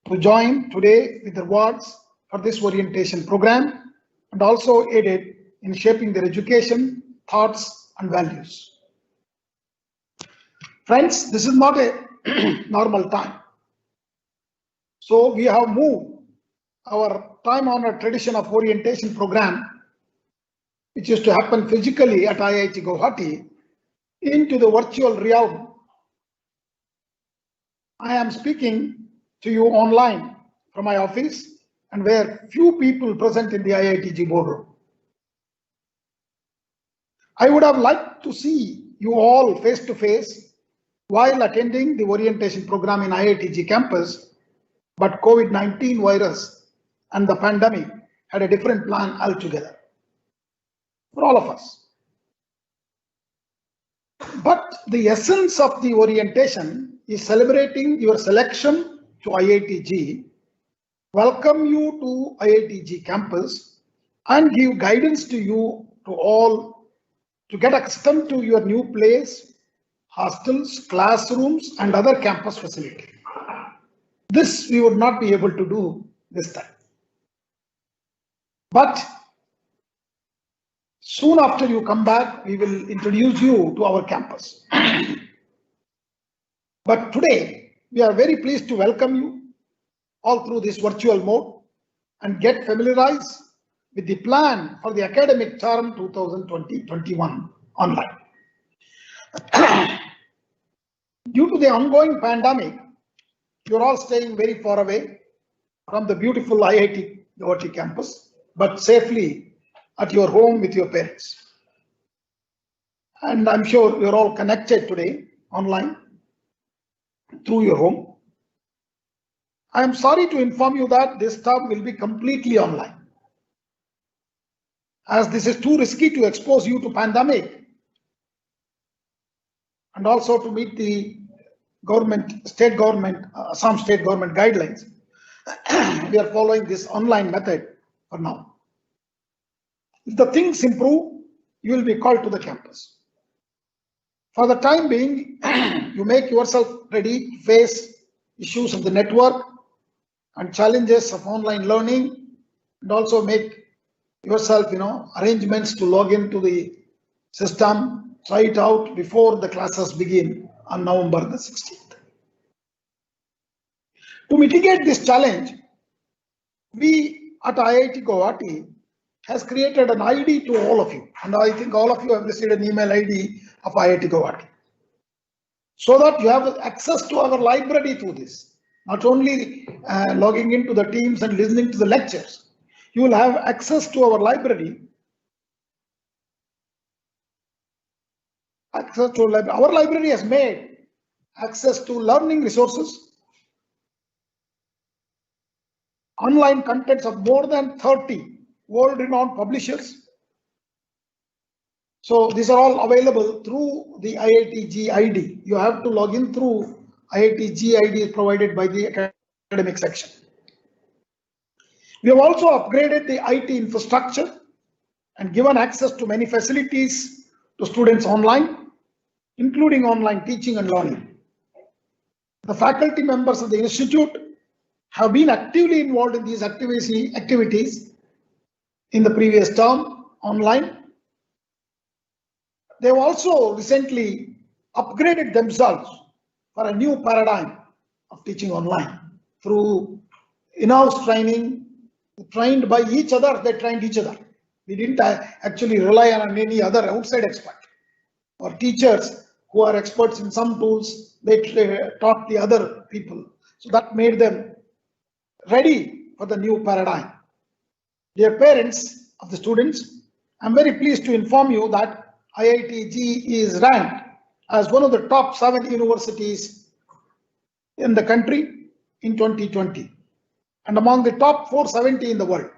to join today with their awards for this orientation program, and also aided in shaping their education, thoughts, and values. Friends, this is not a normal time. So we have moved our time-honored tradition of orientation program, which used to happen physically at IIT Guwahati, into the virtual realm. I am speaking to you online from my office, and where few people present in the IITG boardroom. I would have liked to see you all face to face while attending the orientation program in IITG campus, but COVID-19 virus and the pandemic had a different plan altogether for all of us. But the essence of the orientation is celebrating your selection to IITG, welcome you to IITG campus, and give guidance to you to all to get accustomed to your new place hostels, classrooms, and other campus facilities. This we would not be able to do this time. But soon after you come back, we will introduce you to our campus. But today, we are very pleased to welcome you all through this virtual mode and get familiarized with the plan for the academic term 2020-21 online. Due to the ongoing pandemic, you're all staying very far away from the beautiful IIT Guwahati campus, but safely at your home with your parents. And I'm sure you're all connected today online through your home. I am sorry to inform you that this term will be completely online, as this is too risky to expose you to pandemic and also to meet the state government, Assam state government guidelines. We are following this online method for now. If the things improve, you will be called to the campus. For the time being, you make yourself ready to face issues of the network and challenges of online learning, and also make yourself, arrangements to log into the system, try it out before the classes begin on November the 16th. To mitigate this challenge, we at IIT Guwahati has created an ID to all of you, and I think all of you have received an email ID of IIT Guwahati, so that you have access to our library through this. Not only logging into the Teams and listening to the lectures, you will have access to our library. Our library has made access to learning resources, online contents of more than 30 world-renowned publishers. So these are all available through the IIT ID. You have to log in through IIT ID provided by the academic section. We have also upgraded the IT infrastructure and given access to many facilities to students online, including online teaching and learning. The faculty members of the institute have been actively involved in these activities in the previous term online. They have also recently upgraded themselves for a new paradigm of teaching online through in-house training, trained by each other. They trained each other. We didn't actually rely on any other outside expert or teachers who are experts in some tools. They taught the other people. So that made them ready for the new paradigm. Dear parents of the students, I'm very pleased to inform you that IITG is ranked as one of the top 7 universities in the country in 2020 and among the top 470 in the world.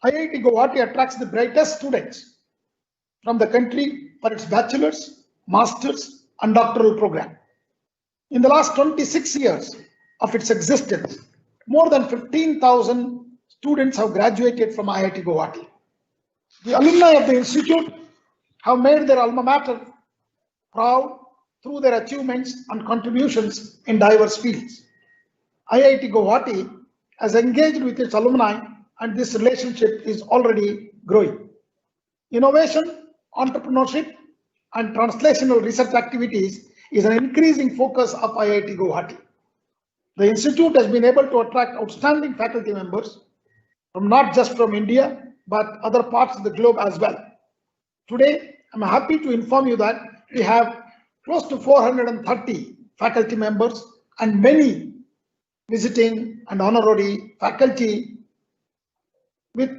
IIT Guwahati attracts the brightest students from the country for its bachelor's, master's and doctoral program. In the last 26 years of its existence, more than 15,000 students have graduated from IIT Guwahati. The alumni of the institute have made their alma mater proud through their achievements and contributions in diverse fields. IIT Guwahati has engaged with its alumni, and this relationship is already growing. Innovation, entrepreneurship, and translational research activities is an increasing focus of IIT Guwahati. The institute has been able to attract outstanding faculty members from not just from India, but other parts of the globe as well. Today, I'm happy to inform you that we have close to 430 faculty members and many visiting and honorary faculty, with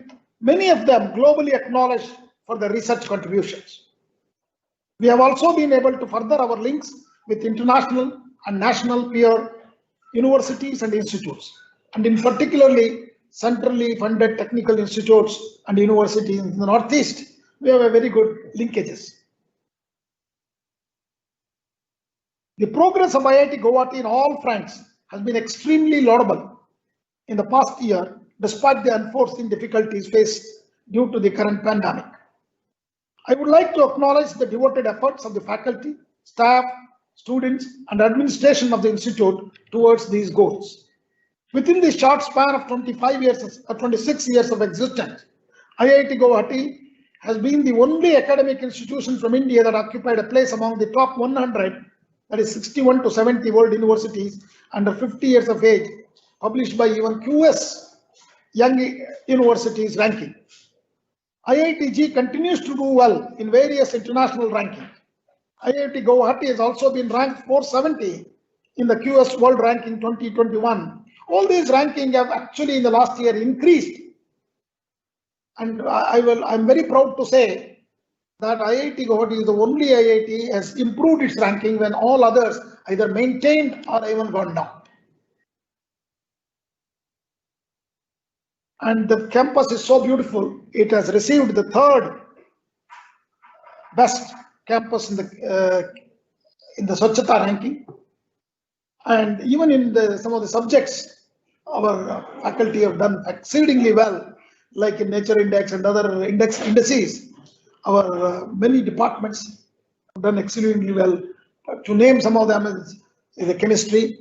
many of them globally acknowledged for their research contributions. We have also been able to further our links with international and national peer universities and institutes, and in particularly centrally funded technical institutes and universities in the Northeast. We have a very good linkages. The progress of IIT Guwahati in all fronts has been extremely laudable in the past year, despite the unforeseen difficulties faced due to the current pandemic. I would like to acknowledge the devoted efforts of the faculty, staff, students, and administration of the institute towards these goals. Within the short span of 26 years of existence, IIT Guwahati has been the only academic institution from India that occupied a place among the top 100, that is 61 to 70 world universities under 50 years of age, published by even QS Young Universities ranking. IITG continues to do well in various international rankings. IIT Guwahati has also been ranked 470 in the QS World Ranking 2021. All these rankings have actually in the last year increased. And I'm very proud to say that IIT Guwahati is the only IIT has improved its ranking when all others either maintained or even gone down. And the campus is so beautiful. It has received the 3rd best campus in the Swachhata ranking. And even in some of the subjects, our faculty have done exceedingly well, like in Nature Index and other indices. Our many departments have done exceedingly well. To name some of them is the chemistry,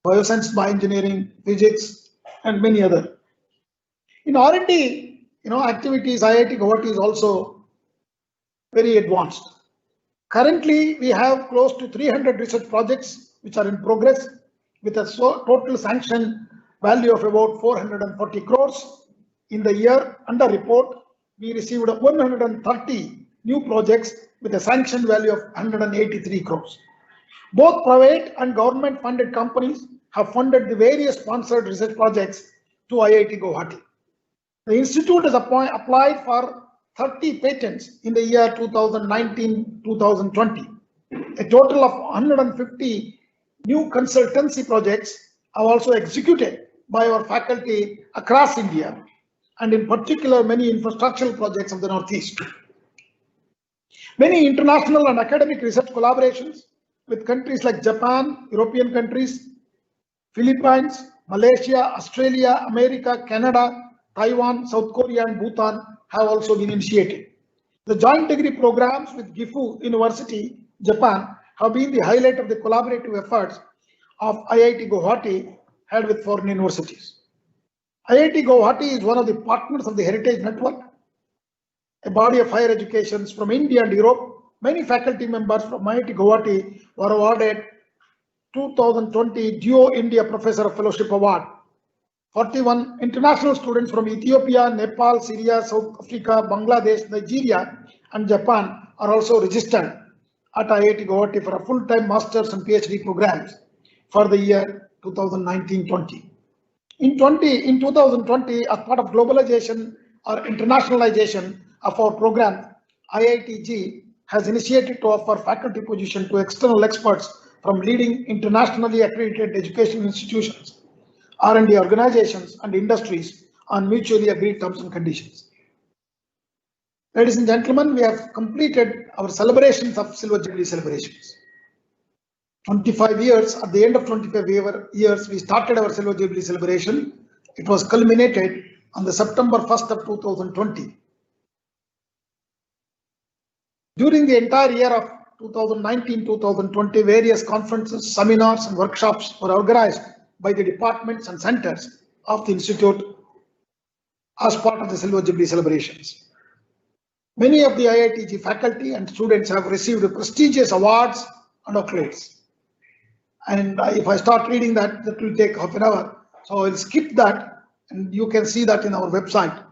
bioscience, bioengineering, physics, and many other. In R&D, activities, IIT Guwahati is also very advanced. Currently, we have close to 300 research projects which are in progress with a total sanction value of about 440 crores. In the year under report, we received 130 new projects with a sanction value of 183 crores. Both private and government funded companies have funded the various sponsored research projects to IIT Guwahati. The institute has applied for 30 patents in the year 2019-2020. A total of 150 new consultancy projects are also executed by our faculty across India, and in particular many infrastructural projects of the Northeast. Many international and academic research collaborations with countries like Japan, European countries, Philippines, Malaysia, Australia, America, Canada, Taiwan, South Korea, and Bhutan have also been initiated. The joint degree programs with Gifu University, Japan, have been the highlight of the collaborative efforts of IIT Guwahati held with foreign universities. IIT Guwahati is one of the partners of the Heritage Network, a body of higher education from India and Europe. Many faculty members from IIT Guwahati were awarded 2020 Geo India Professor of Fellowship Award. 41 international students from Ethiopia, Nepal, Syria, South Africa, Bangladesh, Nigeria, and Japan are also registered at IIT Guwahati for a full-time master's and PhD programs for the year 2019-20. In 2020, as part of globalization or internationalization of our program, IITG has initiated to offer faculty position to external experts from leading internationally accredited educational institutions, R&D organizations, and industries on mutually agreed terms and conditions. Ladies and gentlemen, we have completed our celebrations of Silver Jubilee celebrations. 25 years, at the end of 25 years, we started our Silver Jubilee celebration. It was culminated on the September 1st of 2020. During the entire year of 2019-2020, various conferences, seminars, and workshops were organized by the departments and centers of the institute as part of the Silver Jubilee celebrations. Many of the IITG faculty and students have received prestigious awards and accolades. And if I start reading that will take half an hour. So I'll skip that, and you can see that in our website,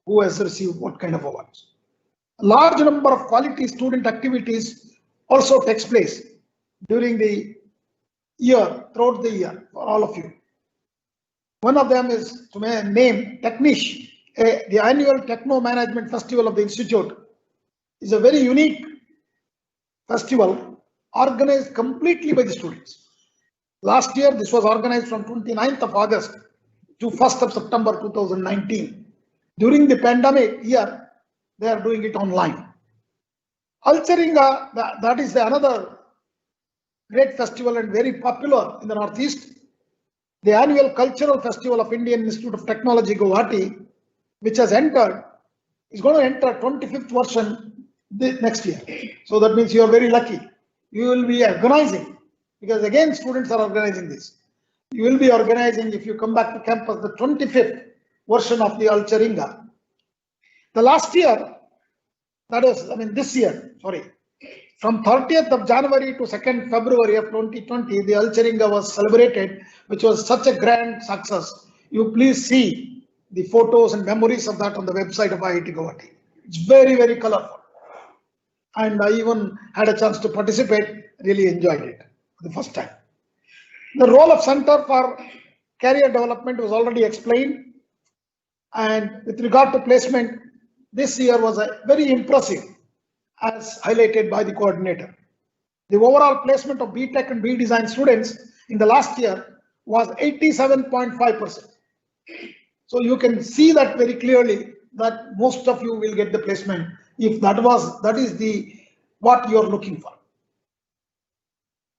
who has received what kind of awards. A large number of quality student activities also takes place during the year, throughout the year, for all of you. One of them is to name Technish, the annual Techno Management Festival of the Institute. Is a very unique festival organized completely by the students. Last year, this was organized from 29th of August to 1st of September 2019. During the pandemic year, they are doing it online. Alcharinga, that is another great festival and very popular in the Northeast. The annual cultural festival of Indian Institute of Technology, Guwahati, which has entered, is going to enter 25th version next year. So that means you are very lucky. you will be organizing, because again students are organizing this. You will be organizing, if you come back to campus, the 25th version of the Alcharinga. The last year, that is, this year, sorry, from 30th of January to 2nd February of 2020, the Alcharinga was celebrated, which was such a grand success. You please see the photos and memories of that on the website of IIT Guwahati. It's very, very colorful. And I even had a chance to participate, really enjoyed it for the first time. The role of Center for Career Development was already explained. And with regard to placement, this year was very impressive, as highlighted by the coordinator. The overall placement of BTech and B-Design students in the last year was 87.5%. So you can see that very clearly that most of you will get the placement if that is what you are looking for.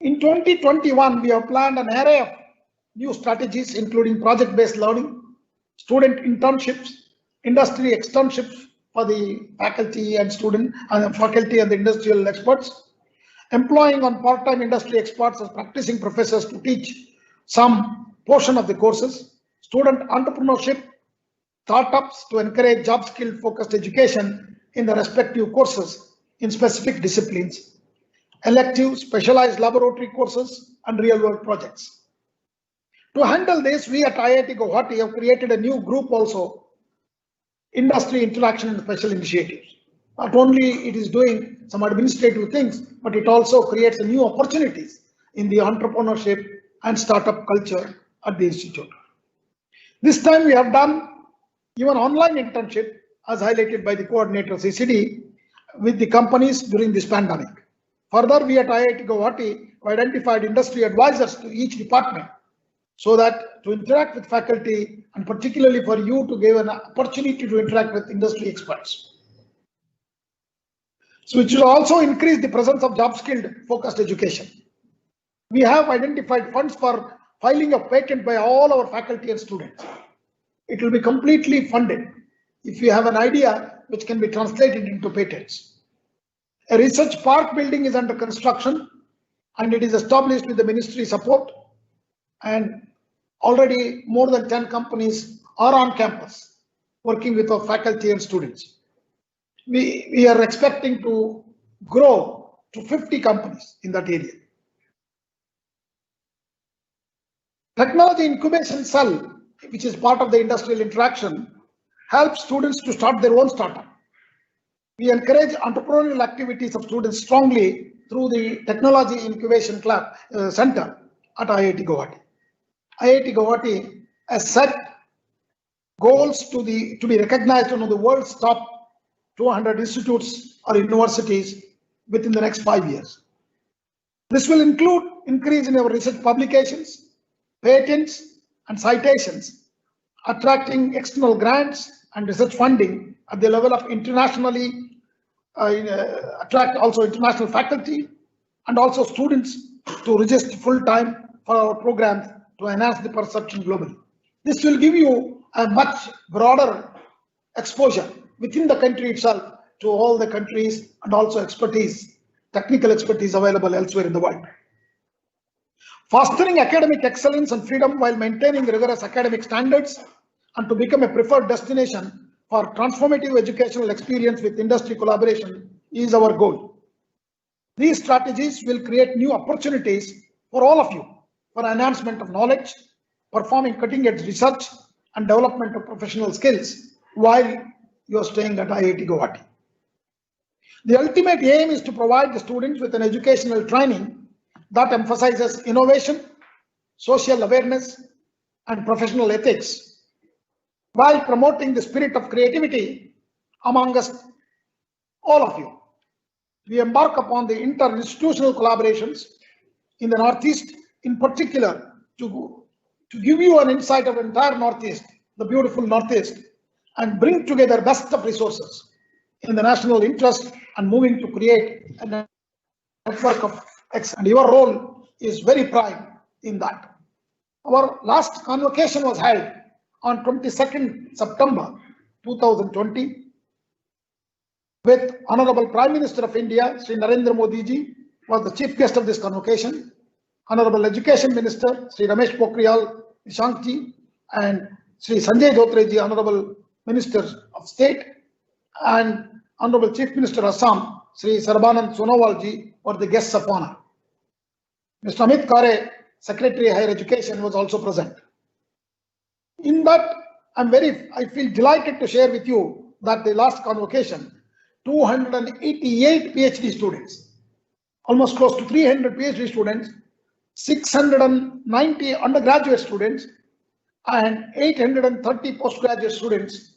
In 2021, we have planned an array of new strategies, including project-based learning, student internships, industry externships for the faculty and faculty and the industrial experts, employing on part-time industry experts as practicing professors to teach some portion of the courses, student entrepreneurship, startups to encourage job skill focused education in the respective courses in specific disciplines, elective specialized laboratory courses and real world projects. To handle this, we at IIT Guwahati have created a new group also, Industry Interaction and Special Initiatives. Not only it is doing some administrative things, but it also creates new opportunities in the entrepreneurship and startup culture at the institute. This time we have done even online internship, as highlighted by the coordinator CCD, with the companies during this pandemic. Further, we at IIT Guwahati identified industry advisors to each department so that to interact with faculty and particularly for you to give an opportunity to interact with industry experts. So it will also increase the presence of job skilled focused education. We have identified funds for filing a patent by all our faculty and students. It will be completely funded if you have an idea which can be translated into patents. A research park building is under construction and it is established with the ministry support, and already more than 10 companies are on campus working with our faculty and students. We are expecting to grow to 50 companies in that area. Technology Incubation Cell, which is part of the industrial interaction, helps students to start their own startup. We encourage entrepreneurial activities of students strongly through the Technology Incubation Center at IIT Guwahati. IIT Guwahati has set goals to be recognized one of the world's top 200 institutes or universities within the next 5 years. This will include increase in our research publications, patents and citations, attracting external grants and research funding at the level of internationally, attract also international faculty and also students to register full time for our programs to enhance the perception globally. This will give you a much broader exposure within the country itself to all the countries and also expertise, technical expertise available elsewhere in the world. Fostering academic excellence and freedom while maintaining rigorous academic standards and to become a preferred destination for transformative educational experience with industry collaboration is our goal. These strategies will create new opportunities for all of you for enhancement of knowledge, performing cutting-edge research and development of professional skills while you are staying at IIT Guwahati. The ultimate aim is to provide the students with an educational training that emphasizes innovation, social awareness, and professional ethics, while promoting the spirit of creativity among us, all of you. We embark upon the inter-institutional collaborations in the Northeast, in particular, to give you an insight of the entire Northeast, the beautiful Northeast, and bring together best of resources in the national interest and moving to create a network of excellence. And your role is very prime in that. Our last convocation was held on 22nd September 2020 with Honorable Prime Minister of India, Sri Narendra Modi ji, was the chief guest of this convocation. Honorable Education Minister Sri Ramesh Pokhriyal Nishank ji and Sri Sanjay Dhotre ji, Honorable Minister of State, and Honorable Chief Minister Assam Sri Sarbanand Sonowal ji were the guests of honor. Mr. Amit Khare, Secretary Higher Education, was also present. In that, I feel delighted to share with you that the last convocation, 288 PhD students, almost close to 300 PhD students, 690 undergraduate students, and 830 postgraduate students.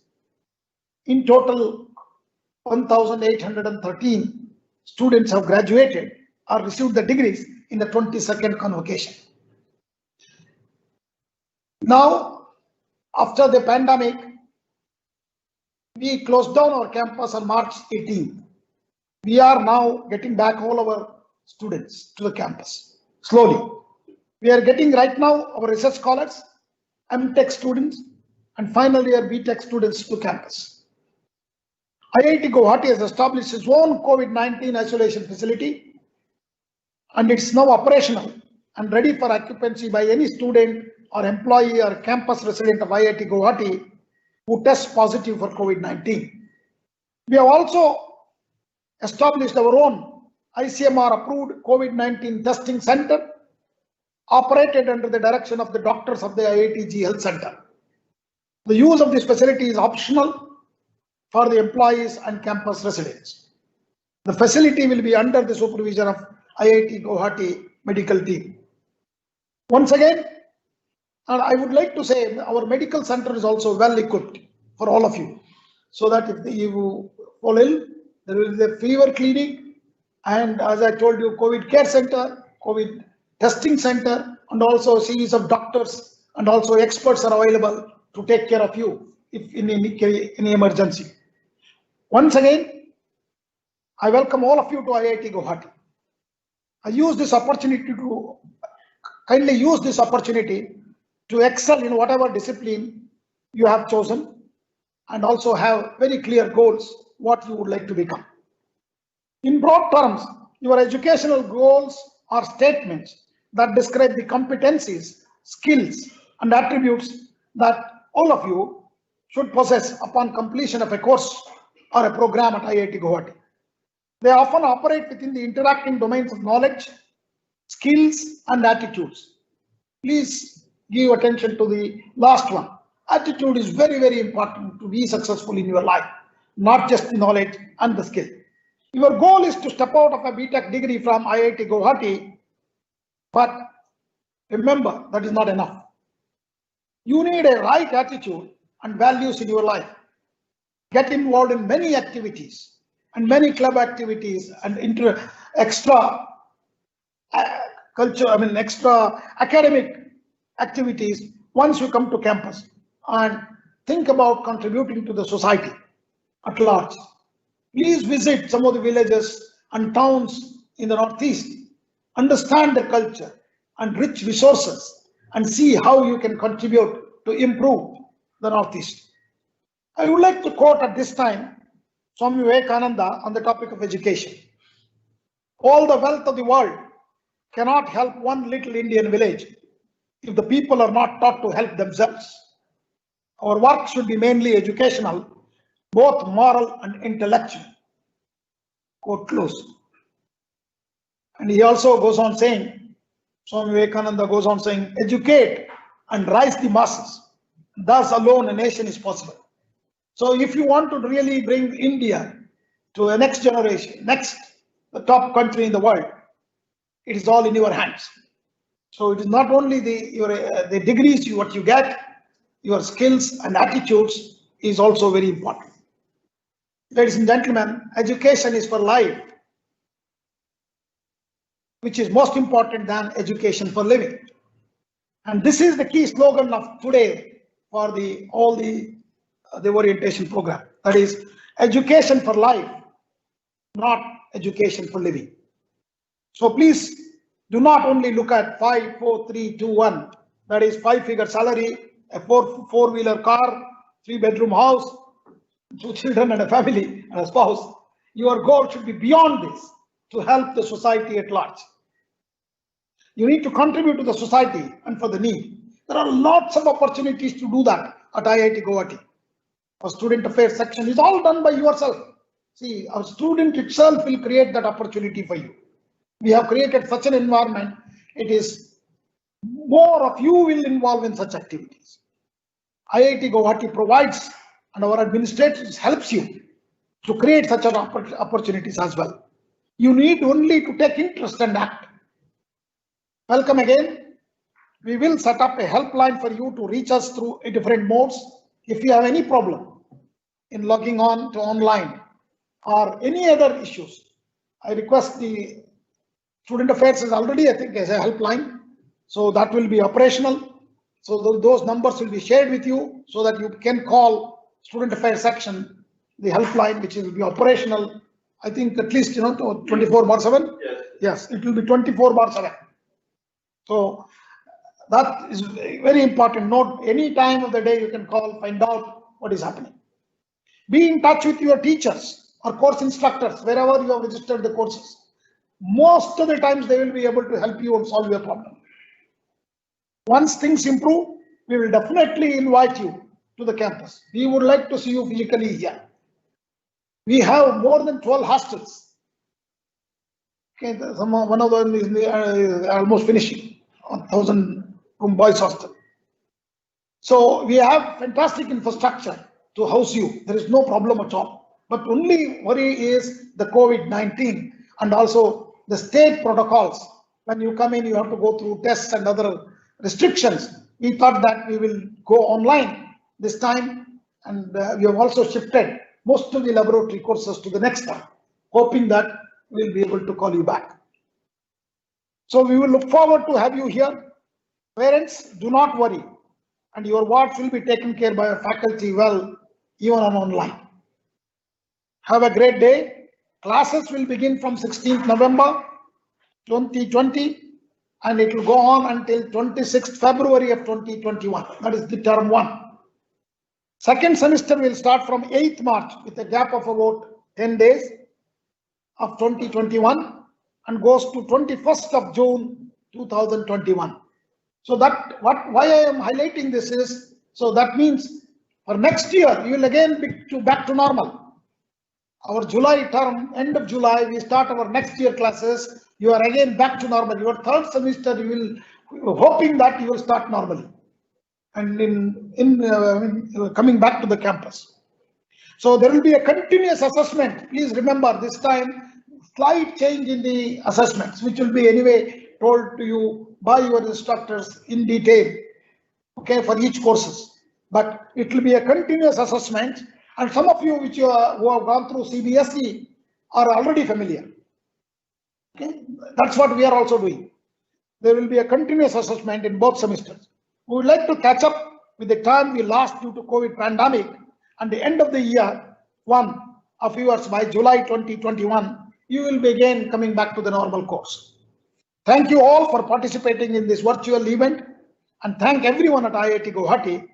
In total, 1,813 students have graduated or received the degrees in the 22nd convocation. Now, after the pandemic, we closed down our campus on March 18th. We are now getting back all our students to the campus, slowly. We are getting right now our research scholars, MTech students, and final year BTech students to campus. IIT Guwahati has established its own COVID-19 isolation facility, and it's now operational and ready for occupancy by any student or employee or campus resident of IIT Guwahati who tests positive for COVID-19. We have also established our own ICMR approved COVID-19 testing center, operated under the direction of the doctors of the IITG Health Center. The use of this facility is optional for the employees and campus residents. The facility will be under the supervision of IIT Guwahati medical team. Once again, and I would like to say our medical center is also well equipped for all of you, so that if you fall ill, there will be a fever clinic, and as I told you, COVID care center, COVID testing center, and also a series of doctors and also experts are available to take care of you if in any emergency. Once again, I welcome all of you to IIT Guwahati. I use this opportunity to kindly use this opportunity to excel in whatever discipline you have chosen, and also have very clear goals what you would like to become. In broad terms, your educational goals are statements that describe the competencies, skills, and attributes that all of you should possess upon completion of a course or a program at IIT Guwahati. They often operate within the interacting domains of knowledge, skills, and attitudes. Please give attention to the last one. Attitude is very, very important to be successful in your life, not just the knowledge and the skill. Your goal is to step out of a BTech degree from IIT Guwahati, but remember, that is not enough. You need a right attitude and values in your life. Get involved in many activities and many club activities and extra academic activities once you come to campus, and think about contributing to the society at large. Please visit some of the villages and towns in the Northeast, understand the culture and rich resources, and see how you can contribute to improve the Northeast. I would like to quote at this time Swami Vivekananda on the topic of education. All the wealth of the world cannot help one little Indian village if the people are not taught to help themselves. Our work should be mainly educational, both moral and intellectual. Quote close. And he also goes on saying, Swami Vivekananda goes on saying, educate and rise the masses. Thus alone a nation is possible. So if you want to really bring India to the next generation, the top country in the world, it is all in your hands. So it is not only the degrees what you get, your skills and attitudes is also very important. Ladies and gentlemen, education is for life, which is most important than education for living. And this is the key slogan of today for the orientation program. That is education for life, not education for living. So please do not only look at 5, 4, 3, 2, 1. That is 5-figure salary, a four-wheeler car, 3-bedroom house, 2 children and a family and a spouse. Your goal should be beyond this. to help the society at large. You need to contribute to the society and for the need. There are lots of opportunities to do that at IIT Guwahati. Our student affairs section is all done by yourself. See, our student itself will create that opportunity for you. We have created such an environment. It is more of you will involve in such activities. IIT Guwahati provides and our administrators helps you to create such an opportunities as well. You need only to take interest and act. Welcome again. We will set up a helpline for you to reach us through different modes. If you have any problem in logging on to online or any other issues, I request the student affairs is already, I think, as a helpline. So that will be operational. So those numbers will be shared with you so that you can call student affairs section, the helpline, which will be operational. I think at least, 24/7. Yes, it will be 24/7. So that is very important. Note, any time of the day you can call, find out what is happening. Be in touch with your teachers or course instructors wherever you have registered the courses. Most of the times they will be able to help you and solve your problem. Once things improve, we will definitely invite you to the campus. We would like to see you physically here. We have more than 12 hostels. Okay, one of them is almost finishing. 1,000 room boys hostel. So we have fantastic infrastructure to house you. There is no problem at all. But only worry is the COVID-19 and also the state protocols. When you come in, you have to go through tests and other restrictions. We thought that we will go online this time, and we have also shifted most of the laboratory courses to the next time, hoping that we'll be able to call you back. So we will look forward to have you here. Parents, do not worry, and your wards will be taken care by our faculty well, even on online. Have a great day. Classes will begin from 16th November 2020, and it will go on until 26th February of 2021. That is the term 1. Second semester will start from 8th March with a gap of about 10 days of 2021 and goes to 21st of June 2021. So that why I am highlighting this is, so that means for next year you will again be back to normal. Our July term, end of July, we start our next year classes. You are again back to normal. Your third semester, you will hoping that you will start normally, and coming back to the campus. So there will be a continuous assessment. Please remember this time, slight change in the assessments, which will be anyway told to you by your instructors in detail, okay, for each courses. But it will be a continuous assessment, and some of you who have gone through CBSE are already familiar. Okay, that's what we are also doing. There will be a continuous assessment in both semesters. We would like to catch up with the time we lost due to COVID pandemic, and the end of the year, one of yours by July 2021, you will be again coming back to the normal course. Thank you all for participating in this virtual event, and thank everyone at IIT Guwahati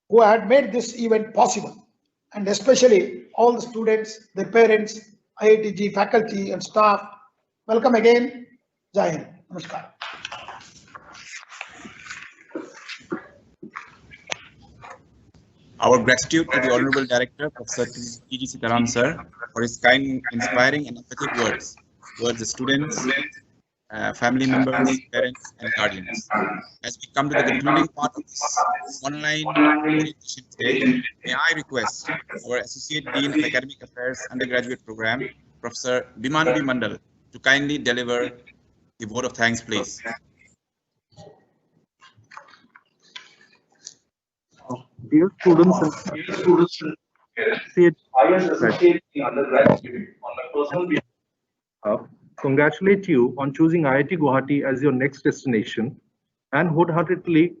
who had made this event possible, and especially all the students, their parents, IITG faculty and staff. Welcome again. Jai Hind. Namaskar. Our gratitude to the Honorable Director, Professor T.G. Sitaram Sir, for his kind, inspiring and emphatic words towards the students, family members, parents and guardians. As we come to the concluding part of this online education stage, may I request our Associate Dean of Academic Affairs Undergraduate Program, Professor Biman Mandal, to kindly deliver the vote of thanks, please. Dear students and I as associate undergraduate on my personal behalf congratulate you on choosing IIT Guwahati as your next destination and wholeheartedly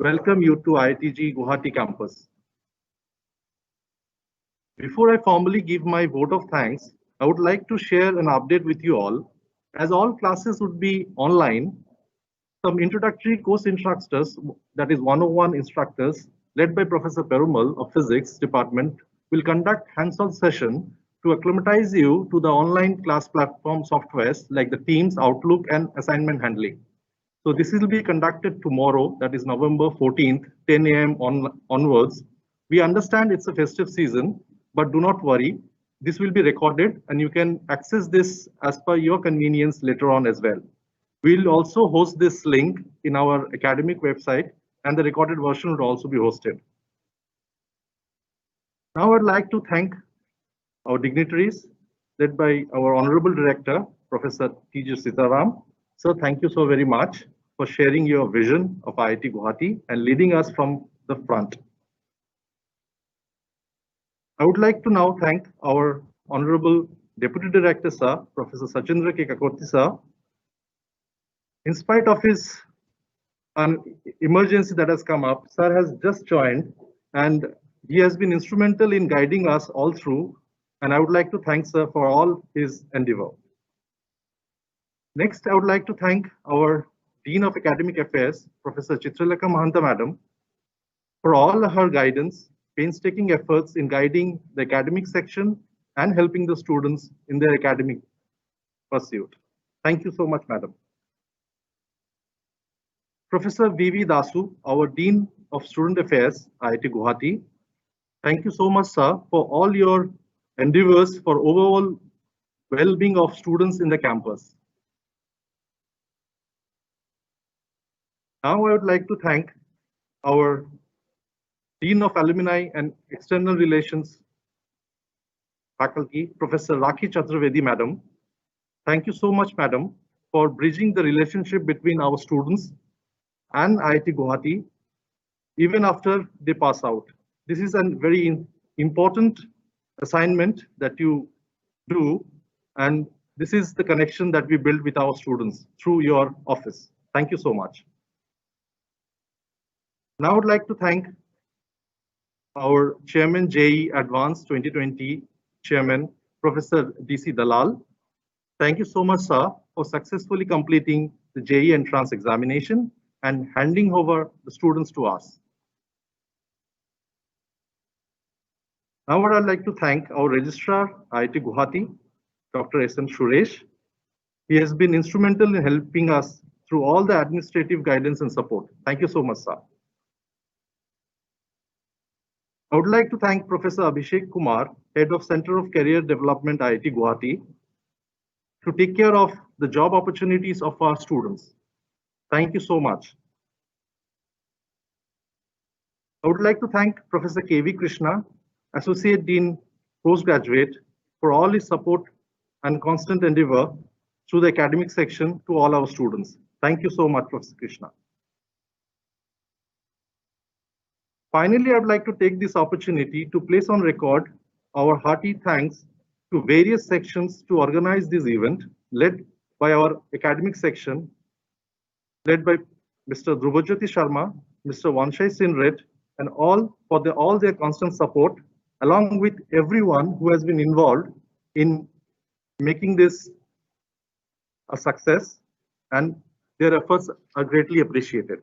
welcome you to IITG Guwahati campus. Before I formally give my vote of thanks, I would like to share an update with you all. As all classes would be online, some introductory course instructors, that is 101 instructors, led by Professor Perumal of Physics Department, will conduct hands-on session to acclimatize you to the online class platform softwares like the Teams, Outlook, and assignment handling. So this will be conducted tomorrow, that is November 14th, 10 a.m. onwards. We understand it's a festive season, but do not worry. This will be recorded and you can access this as per your convenience later on as well. We'll also host this link in our academic website and the recorded version will also be hosted. Now I'd like to thank our dignitaries led by our Honorable Director, Professor T.J. Sitaram. Sir, thank you so very much for sharing your vision of IIT Guwahati and leading us from the front. I would like to now thank our Honorable Deputy Director, Sir, Professor Sachendra K. Kakorti, Sir. In spite of his emergency that has come up, Sir has just joined and he has been instrumental in guiding us all through. And I would like to thank Sir for all his endeavor. Next, I would like to thank our Dean of Academic Affairs, Professor Chitralekha Mahanta Madam, for all her guidance, painstaking efforts in guiding the academic section and helping the students in their academic pursuit. Thank you so much, Madam. Professor V.V. Dasu, our Dean of Student Affairs, IIT Guwahati. Thank you so much, sir, for all your endeavors for overall well-being of students in the campus. Now I would like to thank our Dean of Alumni and External Relations faculty, Professor Rakhi Chaturvedi, Madam. Thank you so much, Madam, for bridging the relationship between our students and IIT Guwahati even after they pass out. This is a very important assignment that you do, and this is the connection that we build with our students through your office. Thank you so much. Now I would like to thank our Chairman JEE Advanced 2020 Chairman, Professor D.C. Dalal. Thank you so much, sir, for successfully completing the JEE entrance examination and handing over the students to us. Now I would like to thank our Registrar, IIT Guwahati, Dr. S.M. Suresh. He has been instrumental in helping us through all the administrative guidance and support. Thank you so much, sir. I would like to thank Professor Abhishek Kumar, Head of Center of Career Development, IIT Guwahati, to take care of the job opportunities of our students. Thank you so much. I would like to thank Professor K.V. Krishna, Associate Dean Postgraduate, for all his support and constant endeavor through the academic section to all our students. Thank you so much, Professor Krishna. Finally, I would like to take this opportunity to place on record our hearty thanks to various sections to organize this event, led by our academic section, led by Mr. Dhrubajyoti Sharma, Mr. Vanshai Sinret, and all for all their constant support, along with everyone who has been involved in making this a success, and their efforts are greatly appreciated.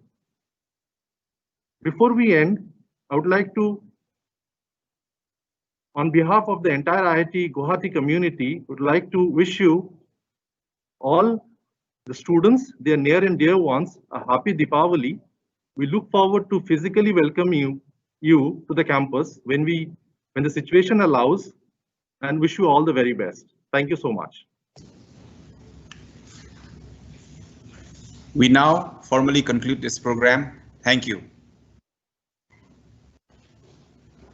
Before we end, I would like to, on behalf of the entire IIT Guwahati community, would like to wish you all the students, their near and dear ones, a happy Deepavali. We look forward to physically welcoming you to the campus when the situation allows, and wish you all the very best. Thank you so much. We now formally conclude this program. Thank you.